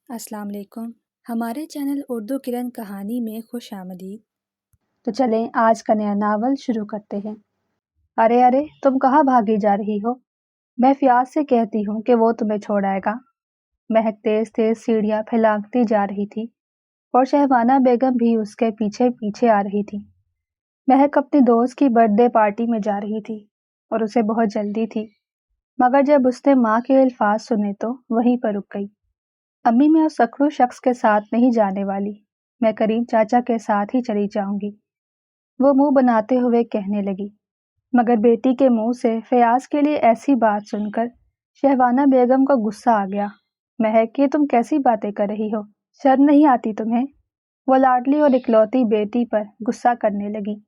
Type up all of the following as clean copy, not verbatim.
अस्सलाम वालेकुम। हमारे चैनल उर्दू किरण कहानी में खुश आमदीद। तो चलें आज का नया नावल शुरू करते हैं। अरे अरे, तुम कहाँ भागी जा रही हो? मैं फियाज से कहती हूँ कि वो तुम्हें छोड़ आएगा। महक तेज तेज सीढ़ियाँ फैलाती जा रही थी और शहवाना बेगम भी उसके पीछे पीछे आ रही थी। महक अपनी दोस्त की बर्थडे पार्टी में जा रही थी और उसे बहुत जल्दी थी, मगर जब उसने माँ के अल्फाज सुने तो वहीं पर रुक गई। अम्मी, मैं उस अकड़ू शख्स के साथ नहीं जाने वाली। मैं करीम चाचा के साथ ही चली जाऊंगी, वो मुंह बनाते हुए कहने लगी। मगर बेटी के मुंह से फयाज के लिए ऐसी बात सुनकर शहवाना बेगम को गुस्सा आ गया। महक, ये तुम कैसी बातें कर रही हो? शर्म नहीं आती तुम्हें? वो लाडली और इकलौती बेटी पर गुस्सा करने लगी,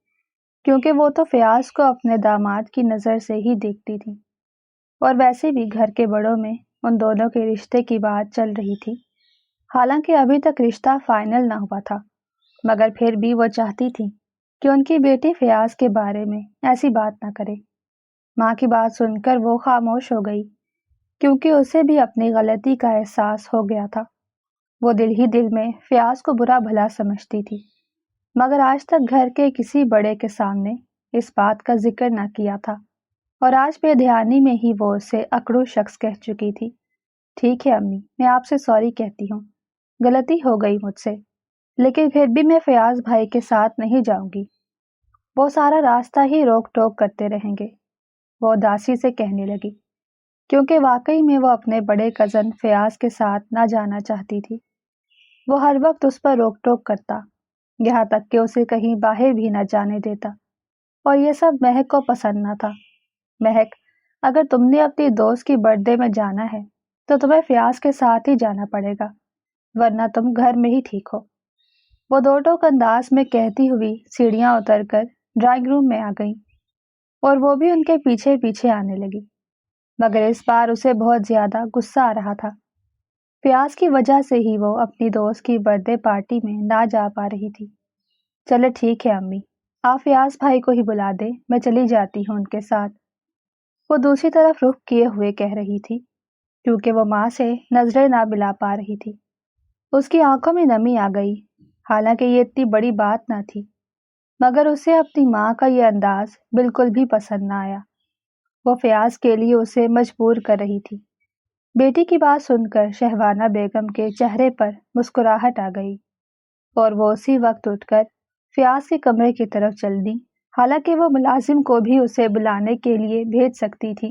क्योंकि वो तो फयाज को अपने दामाद की नज़र से ही देखती थी और वैसे भी घर के बड़ों में उन दोनों के रिश्ते की बात चल रही थी। हालांकि अभी तक रिश्ता फाइनल ना हुआ था, मगर फिर भी वो चाहती थी कि उनकी बेटी फयाज के बारे में ऐसी बात ना करे। माँ की बात सुनकर वो खामोश हो गई, क्योंकि उसे भी अपनी गलती का एहसास हो गया था। वो दिल ही दिल में फयाज को बुरा भला समझती थी, मगर आज तक घर के किसी बड़े के सामने इस बात का जिक्र ना किया था और आज बेध्यानी में ही वो उसे अकड़ू शख्स कह चुकी थी। ठीक है अम्मी, मैं आपसे सॉरी कहती हूँ, गलती हो गई मुझसे, लेकिन फिर भी मैं फयाज भाई के साथ नहीं जाऊंगी। वो सारा रास्ता ही रोक टोक करते रहेंगे, वो उदासी से कहने लगी, क्योंकि वाकई में वो अपने बड़े कज़न फयाज के साथ ना जाना चाहती थी। वो हर वक्त उस पर रोक टोक करता, यहाँ तक कि उसे कहीं बाहर भी न जाने देता, और ये सब महक को पसंद न था। महक, अगर तुमने अपनी दोस्त की बर्थडे में जाना है तो तुम्हें फयाज के साथ ही जाना पड़ेगा, वरना तुम घर में ही ठीक हो। वो दो टोक अंदाज में कहती हुई सीढ़ियां उतरकर ड्राइंग रूम में आ गई और वो भी उनके पीछे पीछे आने लगी, मगर इस बार उसे बहुत ज्यादा गुस्सा आ रहा था। फयाज की वजह से ही वो अपनी दोस्त की बर्थडे पार्टी में ना जा पा रही थी। चले ठीक है अम्मी, आप फयाज भाई को ही बुला दे, मैं चली जाती हूँ उनके साथ। वो दूसरी तरफ रुख किए हुए कह रही थी, क्योंकि वो माँ से नजरें ना मिला पा रही थी। उसकी आंखों में नमी आ गई। हालांकि ये इतनी बड़ी बात ना थी, मगर उसे अपनी माँ का ये अंदाज बिल्कुल भी पसंद ना आया। वो फयाज के लिए उसे मजबूर कर रही थी। बेटी की बात सुनकर शहवाना बेगम के चेहरे पर मुस्कुराहट आ गई और वो उसी वक्त उठकर फयाज के कमरे की तरफ चल दी। हालांकि वो मुलाजिम को भी उसे बुलाने के लिए भेज सकती थी,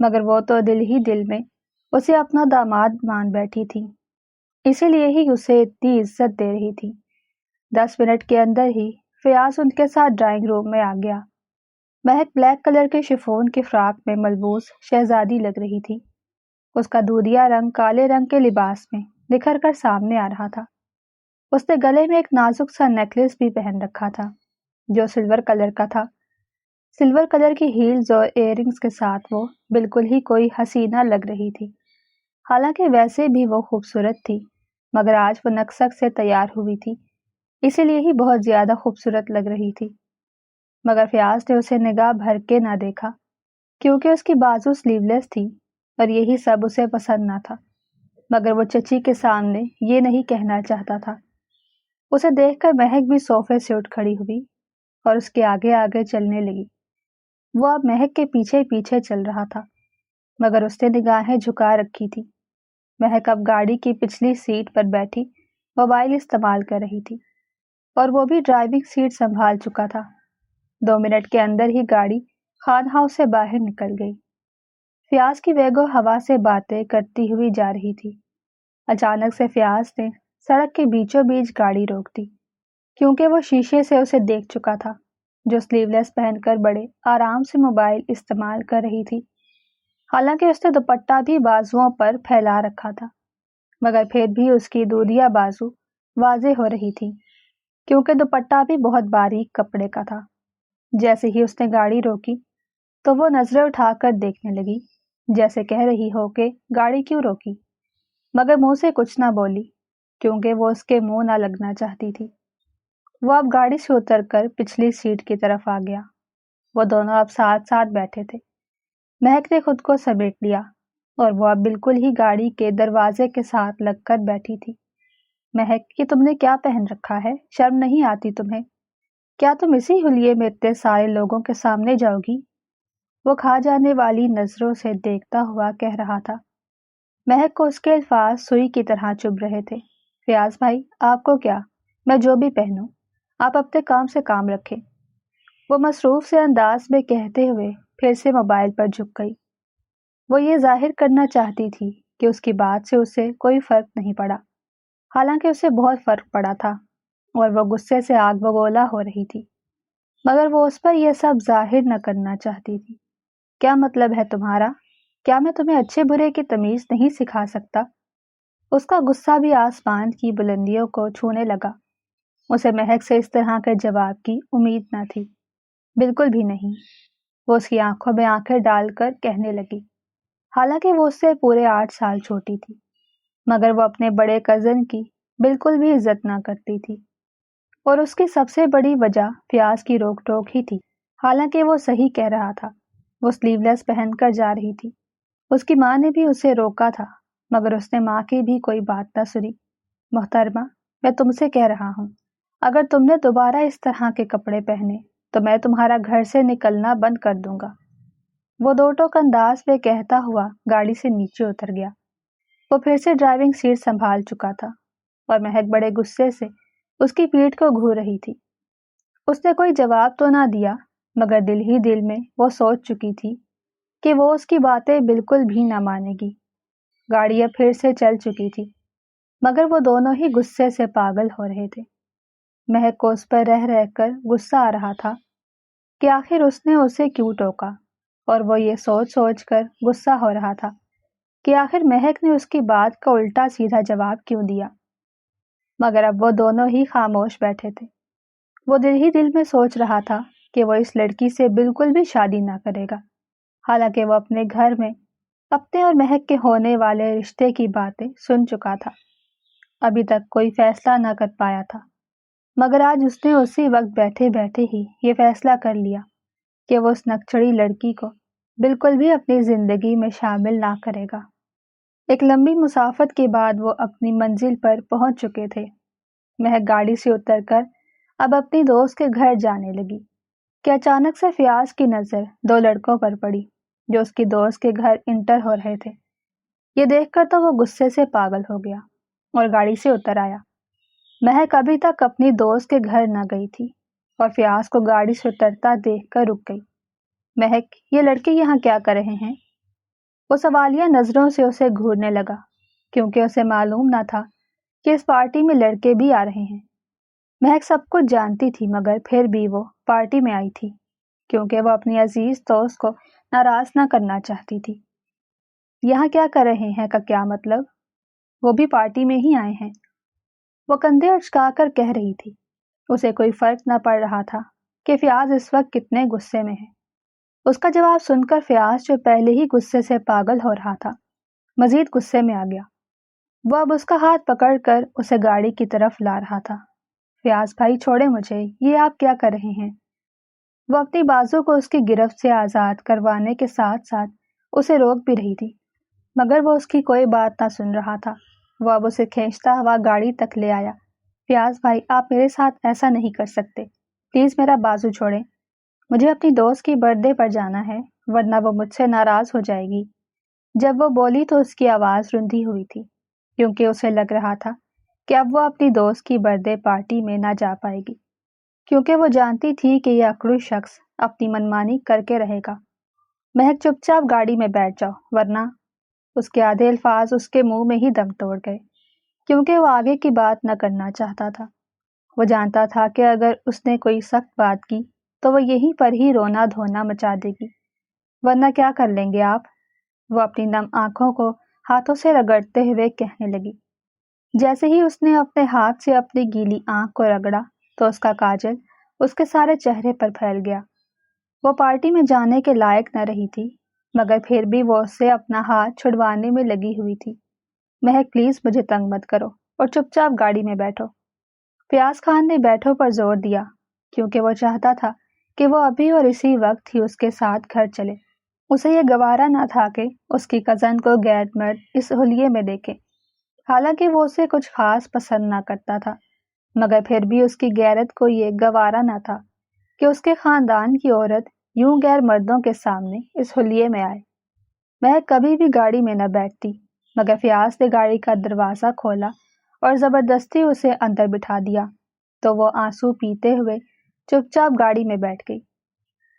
मगर वो तो दिल ही दिल में उसे अपना दामाद मान बैठी थी, इसीलिए ही उसे इतनी इज्जत दे रही थी। 10 मिनट के अंदर ही फयाज उनके साथ ड्राइंग रूम में आ गया। महक ब्लैक कलर के शिफॉन की फ्रॉक में मलबूस शहजादी लग रही थी। उसका दूधिया रंग काले रंग के लिबास में निखर कर सामने आ रहा था। उसने गले में एक नाजुक सा नेकलेस भी पहन रखा था, जो सिल्वर कलर का था। सिल्वर कलर की हील्स और इयररिंग्स के साथ वो बिल्कुल ही कोई हसीना लग रही थी। हालांकि वैसे भी वो खूबसूरत थी, मगर आज वो नक्सक से तैयार हुई थी, इसीलिए ही बहुत ज्यादा खूबसूरत लग रही थी। मगर फयाज ने उसे निगाह भर के ना देखा, क्योंकि उसकी बाजू स्लीवलेस थी और यही सब उसे पसंद ना था। मगर वो चची के सामने ये नहीं कहना चाहता था। उसे देखकर महक भी सोफे से उठ खड़ी हुई और उसके आगे आगे चलने लगी। वो अब महक के पीछे पीछे चल रहा था, मगर उसने निगाहें झुका रखी थी। महक अब गाड़ी की पिछली सीट पर बैठी मोबाइल इस्तेमाल कर रही थी और वो भी ड्राइविंग सीट संभाल चुका था। 2 मिनट के अंदर ही गाड़ी खान हाउस से बाहर निकल गई। फयाज की वेगो हवा से बातें करती हुई जा रही थी। अचानक से फयाज ने सड़क के बीचों बीच गाड़ी रोक दी, क्योंकि वो शीशे से उसे देख चुका था, जो स्लीवलेस पहनकर बड़े आराम से मोबाइल इस्तेमाल कर रही थी। हालांकि उसने दुपट्टा भी बाजुओं पर फैला रखा था, मगर फिर भी उसकी दूधिया बाजू वाजे हो रही थी, क्योंकि दुपट्टा भी बहुत बारीक कपड़े का था। जैसे ही उसने गाड़ी रोकी तो वो नजरें उठाकर देखने लगी, जैसे कह रही हो कि गाड़ी क्यों रोकी, मगर मुंह से कुछ ना बोली, क्योंकि वो उसके मुंह ना लगना चाहती थी। वो अब गाड़ी से उतरकर पिछली सीट की तरफ आ गया। वो दोनों अब साथ साथ बैठे थे। महक ने खुद को समेट लिया और वो अब बिल्कुल ही गाड़ी के दरवाजे के साथ लगकर बैठी थी। महक, ये तुमने क्या पहन रखा है? शर्म नहीं आती तुम्हें? क्या तुम इसी हुलिये में इतने सारे लोगों के सामने जाओगी? वो खा जाने वाली नजरों से देखता हुआ कह रहा था। महक को उसके अल्फाज सुई की तरह चुभ रहे थे। रियाज भाई, आपको क्या, मैं जो भी पहनूं, आप अपने काम से काम रखें। वो मसरूफ से अंदाज में कहते हुए फिर से मोबाइल पर झुक गई। वो ये जाहिर करना चाहती थी कि उसकी बात से उसे कोई फर्क नहीं पड़ा, हालांकि उसे बहुत फर्क पड़ा था और वो गुस्से से आग बगोला हो रही थी, मगर वो उस पर यह सब जाहिर न करना चाहती थी। क्या मतलब है तुम्हारा? क्या मैं तुम्हें अच्छे बुरे की तमीज नहीं सिखा सकता? उसका गुस्सा भी आसमान की बुलंदियों को छूने लगा। उसे महक से इस तरह के जवाब की उम्मीद न थी, बिल्कुल भी नहीं। वो उसकी आंखों में आंखें डालकर कहने लगी, हालांकि वो उससे पूरे 8 साल छोटी थी, मगर वो अपने बड़े कजन की बिल्कुल भी इज्जत ना करती थी, और उसकी सबसे बड़ी वजह प्याज की रोक टोक ही थी। हालांकि वो सही कह रहा था। वो स्लीवलेस पहनकर जा रही थी। उसकी माँ ने भी उसे रोका था, मगर उसने माँ की भी कोई बात न सुनी। मोहतरमा, मैं तुमसे कह रहा हूँ, अगर तुमने दोबारा इस तरह के कपड़े पहने तो मैं तुम्हारा घर से निकलना बंद कर दूंगा। वो दो टोक अंदाज में कहता हुआ गाड़ी से नीचे उतर गया। वो फिर से ड्राइविंग सीट संभाल चुका था और महक बड़े गुस्से से उसकी पीठ को घूर रही थी। उसने कोई जवाब तो ना दिया, मगर दिल ही दिल में वो सोच चुकी थी कि वो उसकी बातें बिल्कुल भी ना मानेगी। गाड़ी अब फिर से चल चुकी थी, मगर वो दोनों ही गुस्से से पागल हो रहे थे। महक को उस पर रह रहकर गुस्सा आ रहा था कि आखिर उसने उसे क्यों टोका, और वो ये सोच सोच कर गुस्सा हो रहा था कि आखिर महक ने उसकी बात का उल्टा सीधा जवाब क्यों दिया। मगर अब वो दोनों ही खामोश बैठे थे। वो दिल ही दिल में सोच रहा था कि वो इस लड़की से बिल्कुल भी शादी ना करेगा, हालांकि वो अपने घर में अपने और महक के होने वाले रिश्ते की बातें सुन चुका था। अभी तक कोई फैसला ना कर पाया था, मगर आज उसने उसी वक्त बैठे बैठे ही ये फैसला कर लिया कि वो उस नकचड़ी लड़की को बिल्कुल भी अपनी जिंदगी में शामिल ना करेगा। एक लंबी मुसाफत के बाद वो अपनी मंजिल पर पहुंच चुके थे। महक गाड़ी से उतरकर अब अपनी दोस्त के घर जाने लगी कि अचानक से फियाज की नजर दो लड़कों पर पड़ी जो उसकी दोस्त के घर इंटर हो रहे थे। ये देखकर तो वो गुस्से से पागल हो गया और गाड़ी से उतर आया। महक अभी तक अपनी दोस्त के घर न गई थी और फियाज को गाड़ी से उतरता देखकर रुक गई। महक, ये लड़के यहाँ क्या कर रहे हैं? वो सवालिया नजरों से उसे घूरने लगा, क्योंकि उसे मालूम न था कि इस पार्टी में लड़के भी आ रहे हैं। महक सब कुछ जानती थी, मगर फिर भी वो पार्टी में आई थी क्योंकि वो अपनी अजीज दोस्त को नाराज ना करना चाहती थी। यहाँ क्या कर रहे हैं का क्या मतलब? वो भी पार्टी में ही आए हैं। वो कंधे उचकाकर कह रही थी। उसे कोई फर्क न पड़ रहा था कि फियाज इस वक्त कितने गुस्से में है। उसका जवाब सुनकर फियाज, जो पहले ही गुस्से से पागल हो रहा था, मजीद गुस्से में आ गया। वो अब उसका हाथ पकड़कर उसे गाड़ी की तरफ ला रहा था। फियाज भाई, छोड़े मुझे, ये आप क्या कर रहे हैं? वो अपनी बाजू को उसकी गिरफ्त से आजाद करवाने के साथ साथ उसे रोक भी रही थी, मगर वो उसकी कोई बात ना सुन रहा था। वो अब उसे खींचता हुआ गाड़ी तक ले आया। फियाज भाई, आप मेरे साथ ऐसा नहीं कर सकते, प्लीज मेरा बाजू छोड़ें। मुझे अपनी दोस्त की बर्थडे पर जाना है, वरना वो मुझसे नाराज हो जाएगी। जब वो बोली तो उसकी आवाज रुंधी हुई थी, क्योंकि उसे लग रहा था कि अब वो अपनी दोस्त की बर्थडे पार्टी में ना जा पाएगी, क्योंकि वो जानती थी कि यह अकड़ू शख्स अपनी मनमानी करके रहेगा। महक, चुपचाप गाड़ी में बैठ जाओ, वरना। उसके आधे अल्फाज उसके मुंह में ही दम तोड़ गए, क्योंकि वो आगे की बात न करना चाहता था। वो जानता था कि अगर उसने कोई सख्त बात की तो वो यहीं पर ही रोना धोना मचा देगी, वरना क्या कर लेंगे आप? वो अपनी नम आंखों को हाथों से रगड़ते हुए कहने लगी। जैसे ही उसने अपने हाथ से अपनी गीली आंख को रगड़ा तो उसका काजल उसके सारे चेहरे पर फैल गया। वो पार्टी में जाने के लायक न रही थी, मगर फिर भी वो उससे अपना हाथ छुड़वाने में लगी हुई थी। महक, प्लीज मुझे तंग मत करो और चुपचाप गाड़ी में बैठो। फियाज खान ने बैठो पर जोर दिया, क्योंकि वो चाहता था कि वो अभी और इसी वक्त ही उसके साथ घर चले। उसे ये गवारा न था कि उसकी कज़न को गैर मर्द इस हुलिये में देखे। हालांकि वो उसे कुछ खास पसंद ना करता था, मगर फिर भी उसकी गैरत को ये गवारा न था कि उसके खानदान की औरत यूं गैर मर्दों के सामने इस हुलिये में आए। वह कभी भी गाड़ी में न बैठती, मगर फयाज ने गाड़ी का दरवाज़ा खोला और ज़बरदस्ती उसे अंदर बिठा दिया, तो वो आंसू पीते हुए चुपचाप गाड़ी में बैठ गई।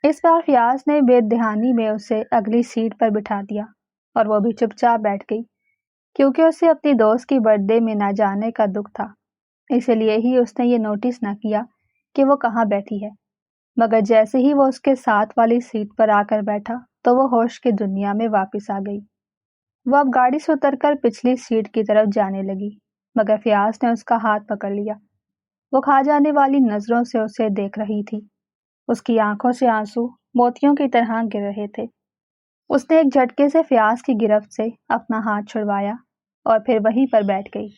इस बार फयाज ने बेध्यानी में उसे अगली सीट पर बिठा दिया और वो भी चुपचाप बैठ गई, क्योंकि उसे अपनी दोस्त की बर्थडे में ना जाने का दुख था। इसलिए ही उसने ये नोटिस न किया कि वो कहाँ बैठी है, मगर जैसे ही वो उसके साथ वाली सीट पर आकर बैठा तो वो होश की दुनिया में वापस आ गई। वो अब गाड़ी से उतरकर पिछली सीट की तरफ जाने लगी, मगर फयाज ने उसका हाथ पकड़ लिया। वो खा जाने वाली नजरों से उसे देख रही थी। उसकी आंखों से आंसू मोतियों की तरह गिर रहे थे। उसने एक झटके से फयाज की गिरफ्त से अपना हाथ छुड़वाया और फिर वहीं पर बैठ गई।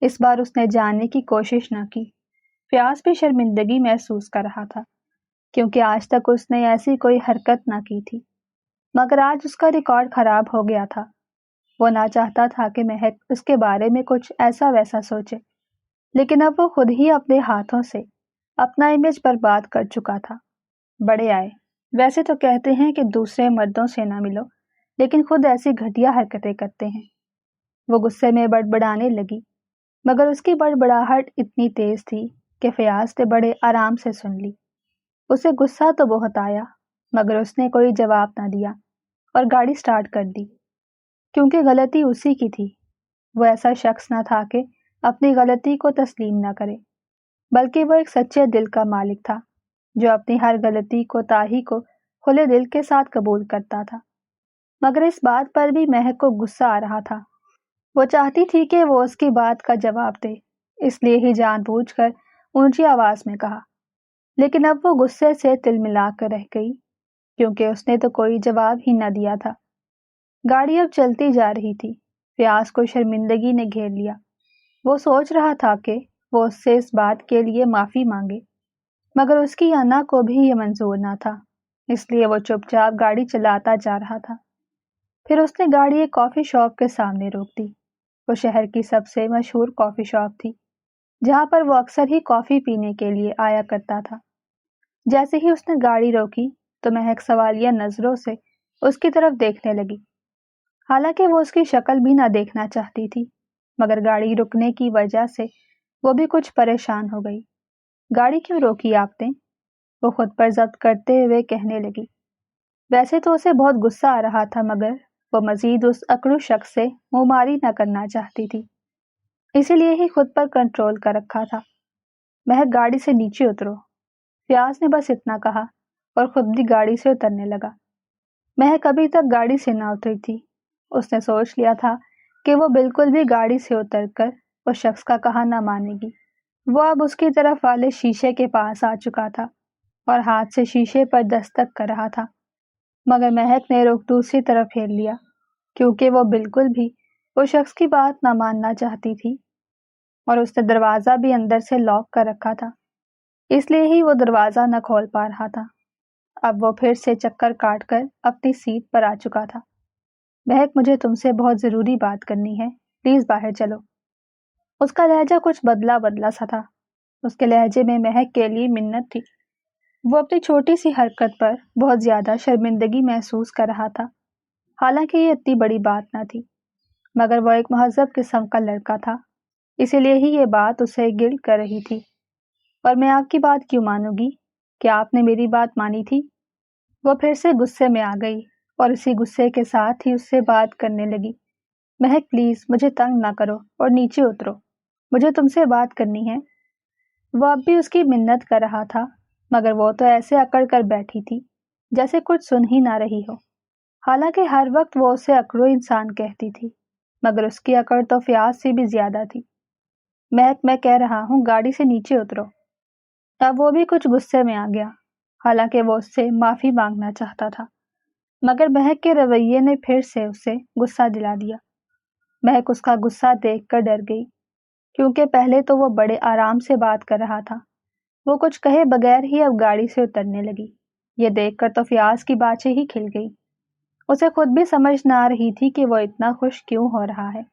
इस बार उसने जानने की कोशिश न की। फयाज भी शर्मिंदगी महसूस कर रहा था, क्योंकि आज तक उसने ऐसी कोई हरकत न की थी, मगर आज उसका रिकॉर्ड खराब हो गया था। वो ना चाहता था कि महक उसके बारे में कुछ ऐसा वैसा सोचे, लेकिन अब वो खुद ही अपने हाथों से अपना इमेज बर्बाद कर चुका था। बड़े आए। वैसे तो कहते हैं कि दूसरे मर्दों से ना मिलो, लेकिन खुद ऐसी घटिया हरकतें करते हैं। वो गुस्से में बड़बड़ाने लगी, मगर उसकी बड़बड़ाहट इतनी तेज थी कि फयाज ने बड़े आराम से सुन ली। उसे गुस्सा तो बहुत आया, मगर उसने कोई जवाब ना दिया और गाड़ी स्टार्ट कर दी, क्योंकि गलती उसी की थी। वो ऐसा शख्स न था कि अपनी गलती को तस्लीम न करे, बल्कि वो एक सच्चे दिल का मालिक था, जो अपनी हर गलती कोताही को खुले दिल के साथ कबूल करता था। मगर इस बात पर भी महक को गुस्सा आ रहा था। वो चाहती थी कि वो उसकी बात का जवाब दे, इसलिए ही जानबूझकर ऊंची आवाज में कहा, लेकिन अब वो गुस्से से तिलमिला कर रह गई, क्योंकि उसने तो कोई जवाब ही न दिया था। गाड़ी अब चलती जा रही थी। फयाज को शर्मिंदगी ने घेर लिया। वो सोच रहा था कि वो उससे इस बात के लिए माफी मांगे, मगर उसकी अन्ना को भी ये मंजूर न था, इसलिए वो चुपचाप गाड़ी चलाता जा रहा था। फिर उसने गाड़ी एक कॉफी शॉप के सामने रोक दी। वो शहर की सबसे मशहूर कॉफी शॉप थी, जहां पर वो अक्सर ही कॉफी पीने के लिए आया करता था। जैसे ही उसने गाड़ी रोकी तो महक सवालिया नजरों से उसकी तरफ देखने लगी। हालांकि वो उसकी शक्ल भी ना देखना चाहती थी, मगर गाड़ी रुकने की वजह से वो भी कुछ परेशान हो गई। गाड़ी क्यों रोकी आपने? वो खुद पर जब्त करते हुए कहने लगी। वैसे तो उसे बहुत गुस्सा आ रहा था, मगर वो मजीद उस अकड़ू शख्स से मुंहमारी न करना चाहती थी, इसीलिए ही खुद पर कंट्रोल कर रखा था। महक गाड़ी से नीचे उतरो। फयाज ने बस इतना कहा और खुद भी गाड़ी से उतरने लगा। महक अभी तक गाड़ी से ना उतरी थी। उसने सोच लिया था कि वो बिल्कुल भी गाड़ी से उतरकर उस शख्स का कहा ना मानेगी। वो अब उसकी तरफ वाले शीशे के पास आ चुका था और हाथ से शीशे पर दस्तक कर रहा था, मगर महक ने रुख दूसरी तरफ फेर लिया, क्योंकि वो बिल्कुल भी उस शख्स की बात ना मानना चाहती थी और उसने दरवाज़ा भी अंदर से लॉक कर रखा था, इसलिए ही वो दरवाज़ा न खोल पा रहा था। अब वो फिर से चक्कर काट कर अपनी सीट पर आ चुका था। महक, मुझे तुमसे बहुत ज़रूरी बात करनी है, प्लीज़ बाहर चलो। उसका लहजा कुछ बदला बदला सा था। उसके लहजे में महक के लिए मिन्नत थी। वो अपनी छोटी सी हरकत पर बहुत ज्यादा शर्मिंदगी महसूस कर रहा था। हालांकि ये इतनी बड़ी बात न थी, मगर वो एक महज़ब किस्म का लड़का था, इसीलिए ही ये बात उसे गिल्ट कर रही थी। और मैं आपकी बात क्यों मानूंगी? क्या आपने मेरी बात मानी थी? वो फिर से गुस्से में आ गई और इसी गुस्से के साथ ही उससे बात करने लगी। महक, प्लीज मुझे तंग ना करो और नीचे उतरो, मुझे तुमसे बात करनी है। वो अब भी उसकी मिन्नत कर रहा था, मगर वो तो ऐसे अकड़ कर बैठी थी जैसे कुछ सुन ही ना रही हो। हालांकि हर वक्त वो उसे अकड़ो इंसान कहती थी, मगर उसकी अकड़ तो फयाज से भी ज्यादा थी। महक, मैं कह रहा हूँ गाड़ी से नीचे उतरो। अब वो भी कुछ गुस्से में आ गया। हालांकि वो उससे माफी मांगना चाहता था, मगर महक के रवैये ने फिर से उसे गुस्सा दिला दिया। महक उसका गुस्सा देखकर डर गई, क्योंकि पहले तो वो बड़े आराम से बात कर रहा था। वो कुछ कहे बगैर ही अब गाड़ी से उतरने लगी। ये देखकर तो फयाज की बातें ही खिल गई। उसे खुद भी समझ न आ रही थी कि वो इतना खुश क्यों हो रहा है।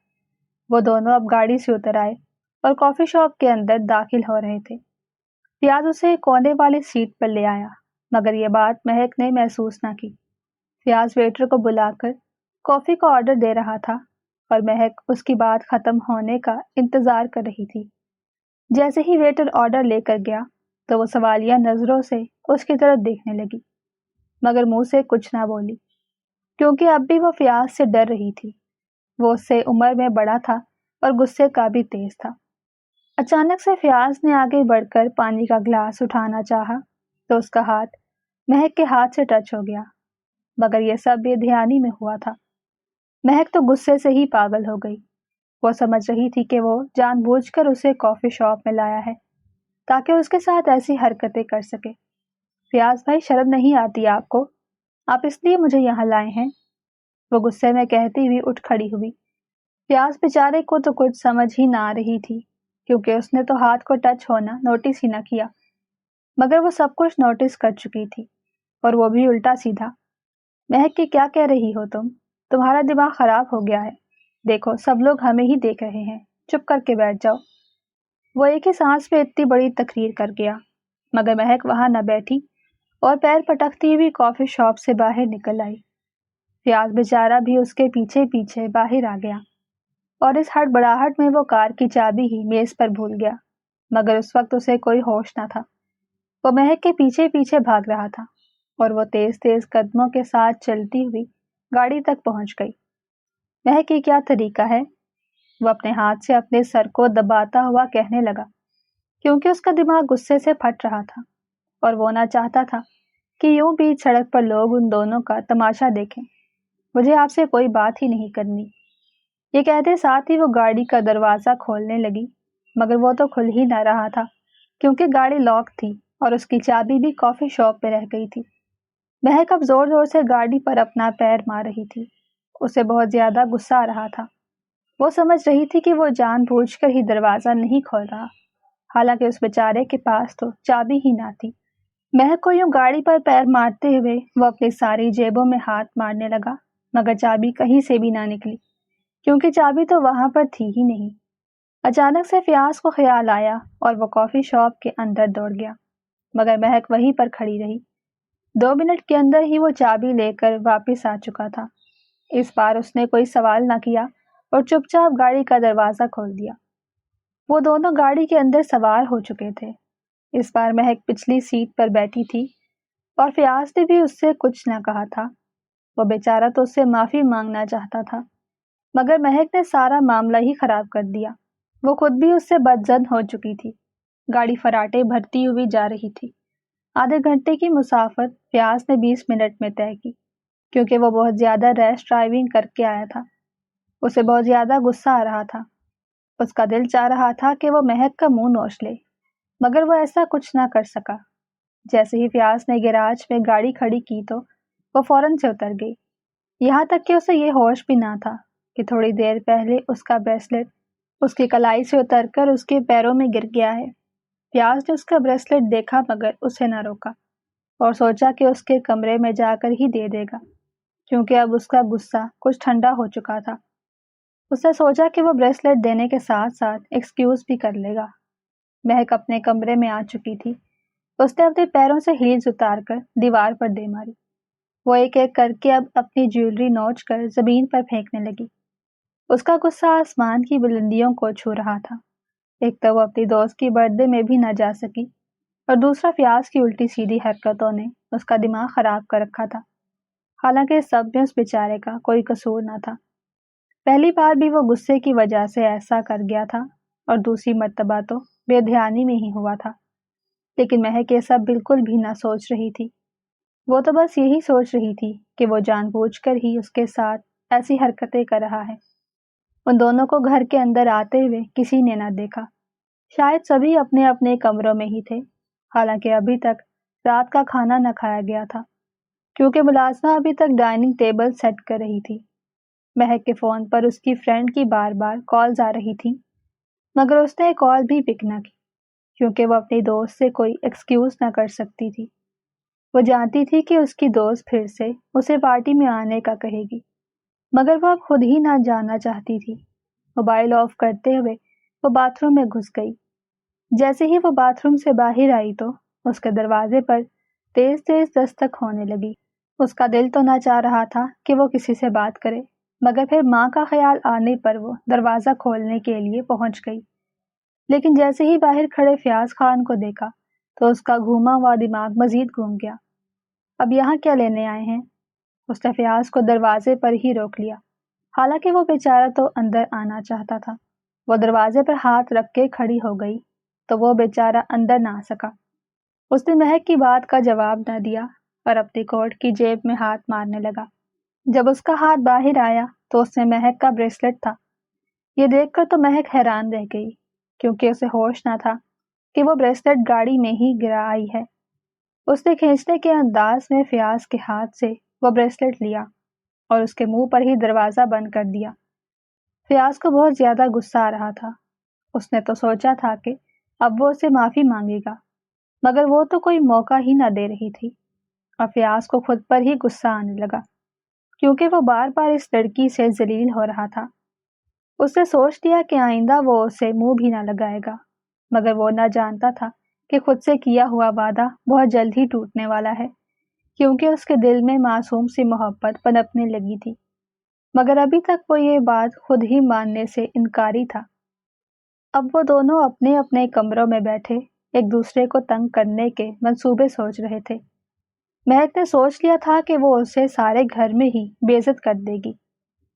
वो दोनों अब गाड़ी से उतर आए और कॉफी शॉप के अंदर दाखिल हो रहे थे। फियाज उसे कोने वाली सीट पर ले आया, मगर ये बात महक ने महसूस न की। फियाज वेटर को बुलाकर कॉफी का ऑर्डर दे रहा था और महक उसकी बात खत्म होने का इंतजार कर रही थी। जैसे ही वेटर ऑर्डर लेकर गया तो वो सवालिया नजरों से उसकी तरफ देखने लगी, मगर मुंह से कुछ ना बोली, क्योंकि अब भी वो फियाज से डर रही थी। वो उससे उम्र में बड़ा था और गुस्से का भी तेज था। अचानक से फियाज ने आगे बढ़कर पानी का गिलास उठाना चाहा तो उसका हाथ महक के हाथ से टच हो गया, मगर यह सब बेध्यानी में हुआ था। महक तो गुस्से से ही पागल हो गई। वो समझ रही थी कि वो जानबूझकर उसे कॉफी शॉप में लाया है ताकि उसके साथ ऐसी हरकतें कर सके। फियाज भाई, शर्म नहीं आती आपको? आप इसलिए मुझे यहाँ लाए हैं? वो गुस्से में कहती हुई उठ खड़ी हुई। फियाज बेचारे को तो कुछ समझ ही ना आ रही थी, क्योंकि उसने तो हाथ को टच होना नोटिस ही ना किया, मगर वो सब कुछ नोटिस कर चुकी थी, और वो भी उल्टा सीधा। महक की क्या कह रही हो तुम? तुम्हारा दिमाग खराब हो गया है। देखो, सब लोग हमें ही देख रहे हैं, चुप करके बैठ जाओ। वो एक ही सांस में इतनी बड़ी तकरीर कर गया, मगर महक वहां न बैठी और पैर पटकती हुई कॉफी शॉप से बाहर निकल आई। फियाज बेचारा भी उसके पीछे पीछे बाहर आ गया, और इस हड़बड़ाहट में वो कार की चाबी ही मेज पर भूल गया, मगर उस वक्त उसे कोई होश न था। वो महक के पीछे पीछे भाग रहा था, और वो तेज तेज कदमों के साथ चलती हुई गाड़ी तक पहुंच गई। महक, ये क्या तरीका है? वो अपने हाथ से अपने सर को दबाता हुआ कहने लगा, क्योंकि उसका दिमाग गुस्से से फट रहा था, और वो ना चाहता था कि यूं बीच सड़क पर लोग उन दोनों का तमाशा देखें। मुझे आपसे कोई बात ही नहीं करनी। ये कहते साथ ही वो गाड़ी का दरवाजा खोलने लगी, मगर वो तो खुल ही ना रहा था, क्योंकि गाड़ी लॉक थी और उसकी चाबी भी कॉफी शॉप पे रह गई थी। महक अब जोर जोर से गाड़ी पर अपना पैर मार रही थी। उसे बहुत ज्यादा गुस्सा आ रहा था। वो समझ रही थी कि वो जानबूझकर ही दरवाजा नहीं खोल रहा, हालांकि उस बेचारे के पास तो चाबी ही ना थी। महक को यूं गाड़ी पर पैर मारते हुए वो अपनी सारी जेबों में हाथ मारने लगा, मगर चाबी कहीं से भी ना निकली, क्योंकि चाबी तो वहां पर थी ही नहीं। अचानक से फियाज को ख्याल आया और वो कॉफी शॉप के अंदर दौड़ गया, मगर महक वहीं पर खड़ी रही। 2 मिनट के अंदर ही वो चाबी लेकर वापस आ चुका था। इस बार उसने कोई सवाल न किया और चुपचाप गाड़ी का दरवाजा खोल दिया। वो दोनों गाड़ी के अंदर सवार हो चुके थे। इस बार महक पिछली सीट पर बैठी थी, और फियाज ने भी उससे कुछ न कहा था। वो बेचारा तो उससे माफी मांगना चाहता था, मगर महक ने सारा मामला ही खराब कर दिया। वो खुद भी उससे बदजन हो चुकी थी। गाड़ी फराटे भरती हुई जा रही थी। आधे घंटे की मुसाफत फियाज ने 20 मिनट में तय की, क्योंकि वो बहुत ज्यादा रैश ड्राइविंग करके आया था। उसे बहुत ज्यादा गुस्सा आ रहा था। उसका दिल चाह रहा था कि वो महक का मुंह नोच ले, मगर वो ऐसा कुछ ना कर सका। जैसे ही फियाज ने गैराज में गाड़ी खड़ी की तो वो फौरन से उतर गई। यहाँ तक कि उसे ये होश भी ना था कि थोड़ी देर पहले उसका ब्रेसलेट उसकी कलाई से उतरकर उसके पैरों में गिर गया है। फियाज ने उसका ब्रेसलेट देखा, मगर उसे न रोका, और सोचा कि उसके कमरे में जाकर ही दे देगा, क्योंकि अब उसका गुस्सा कुछ ठंडा हो चुका था। उसने सोचा कि वो ब्रेसलेट देने के साथ साथ एक्सक्यूज भी कर लेगा। महक अपने कमरे में आ चुकी थी। उसने अपने पैरों से हील्स उतारकर दीवार पर दे मारी। वो एक एक करके अब अपनी ज्वेलरी नोच कर जमीन पर फेंकने लगी। उसका गुस्सा आसमान की बुलंदियों को छू रहा था। एक तो वो अपनी दोस्त की बर्थडे में भी न जा सकी, और दूसरा फियाज की उल्टी सीधी हरकतों ने उसका दिमाग खराब कर रखा था। हालांकि इस सब में उस बेचारे का कोई कसूर न था। पहली बार भी वो गुस्से की वजह से ऐसा कर गया था, और दूसरी मर्तबा तो बेध्यानी में ही हुआ था। लेकिन महक ये सब बिल्कुल भी ना सोच रही थी। वो तो बस यही सोच रही थी कि वो जानबूझकर ही उसके साथ ऐसी हरकतें कर रहा है। उन दोनों को घर के अंदर आते हुए किसी ने ना देखा। शायद सभी अपने अपने कमरों में ही थे। हालांकि अभी तक रात का खाना न खाया गया था, क्योंकि मुलाजमा अभी तक डाइनिंग टेबल सेट कर रही थी। महक के फोन पर उसकी फ्रेंड की बार बार कॉल्स आ रही थी, मगर उसने कॉल भी पिक न की, क्योंकि वो अपनी दोस्त से कोई एक्सक्यूज ना कर सकती थी। وہ جانتی تھی کہ اس کی دوست پھر سے اسے پارٹی میں آنے کا کہے گی، مگر وہ اب خود ہی نہ جانا چاہتی تھی۔ موبائل آف کرتے ہوئے وہ باتھ روم میں گھس گئی۔ جیسے ہی وہ باتھ روم سے باہر آئی تو اس کے دروازے پر تیز تیز دستک ہونے لگی۔ اس کا دل تو نہ چاہ رہا تھا کہ وہ کسی سے بات کرے، مگر پھر ماں کا خیال آنے پر وہ دروازہ کھولنے کے لیے پہنچ گئی۔ لیکن جیسے ہی باہر کھڑے فیاض خان کو دیکھا تو اس کا گھوما ہوا دماغ مزید گھوم گیا۔ اب یہاں کیا لینے آئے ہیں؟ اس نے فیاض کو دروازے پر ہی روک لیا، حالانکہ وہ بیچارہ تو اندر آنا چاہتا تھا۔ وہ دروازے پر ہاتھ رکھ کے کھڑی ہو گئی تو وہ بیچارہ اندر نہ آ سکا۔ اس نے مہک کی بات کا جواب نہ دیا اور اپنی کوٹ کی جیب میں ہاتھ مارنے لگا۔ جب اس کا ہاتھ باہر آیا تو اس میں مہک کا بریسلٹ تھا۔ یہ دیکھ کر تو مہک حیران رہ گئی، کیونکہ اسے ہوش نہ تھا کہ وہ بریسلٹ گاڑی میں ہی گرا آئی ہے۔ اس نے کھینچنے کے انداز میں فیاض کے ہاتھ سے وہ بریسلٹ لیا اور اس کے منہ پر ہی دروازہ بند کر دیا۔ فیاض کو بہت زیادہ غصہ آ رہا تھا۔ اس نے تو سوچا تھا کہ اب وہ اسے معافی مانگے گا، مگر وہ تو کوئی موقع ہی نہ دے رہی تھی۔ اور فیاض کو خود پر ہی غصہ آنے لگا، کیونکہ وہ بار بار اس لڑکی سے ذلیل ہو رہا تھا۔ اس نے سوچ لیا کہ آئندہ وہ اسے منہ بھی نہ لگائے گا، مگر وہ نہ جانتا تھا کہ خود سے کیا ہوا وعدہ بہت جلد ہی ٹوٹنے والا ہے، کیونکہ اس کے دل میں معصوم سی محبت پنپنے لگی تھی، مگر ابھی تک وہ یہ بات خود ہی ماننے سے انکاری تھا۔ اب وہ دونوں اپنے اپنے کمروں میں بیٹھے ایک دوسرے کو تنگ کرنے کے منصوبے سوچ رہے تھے۔ مہک نے سوچ لیا تھا کہ وہ اسے سارے گھر میں ہی بے عزت کر دے گی،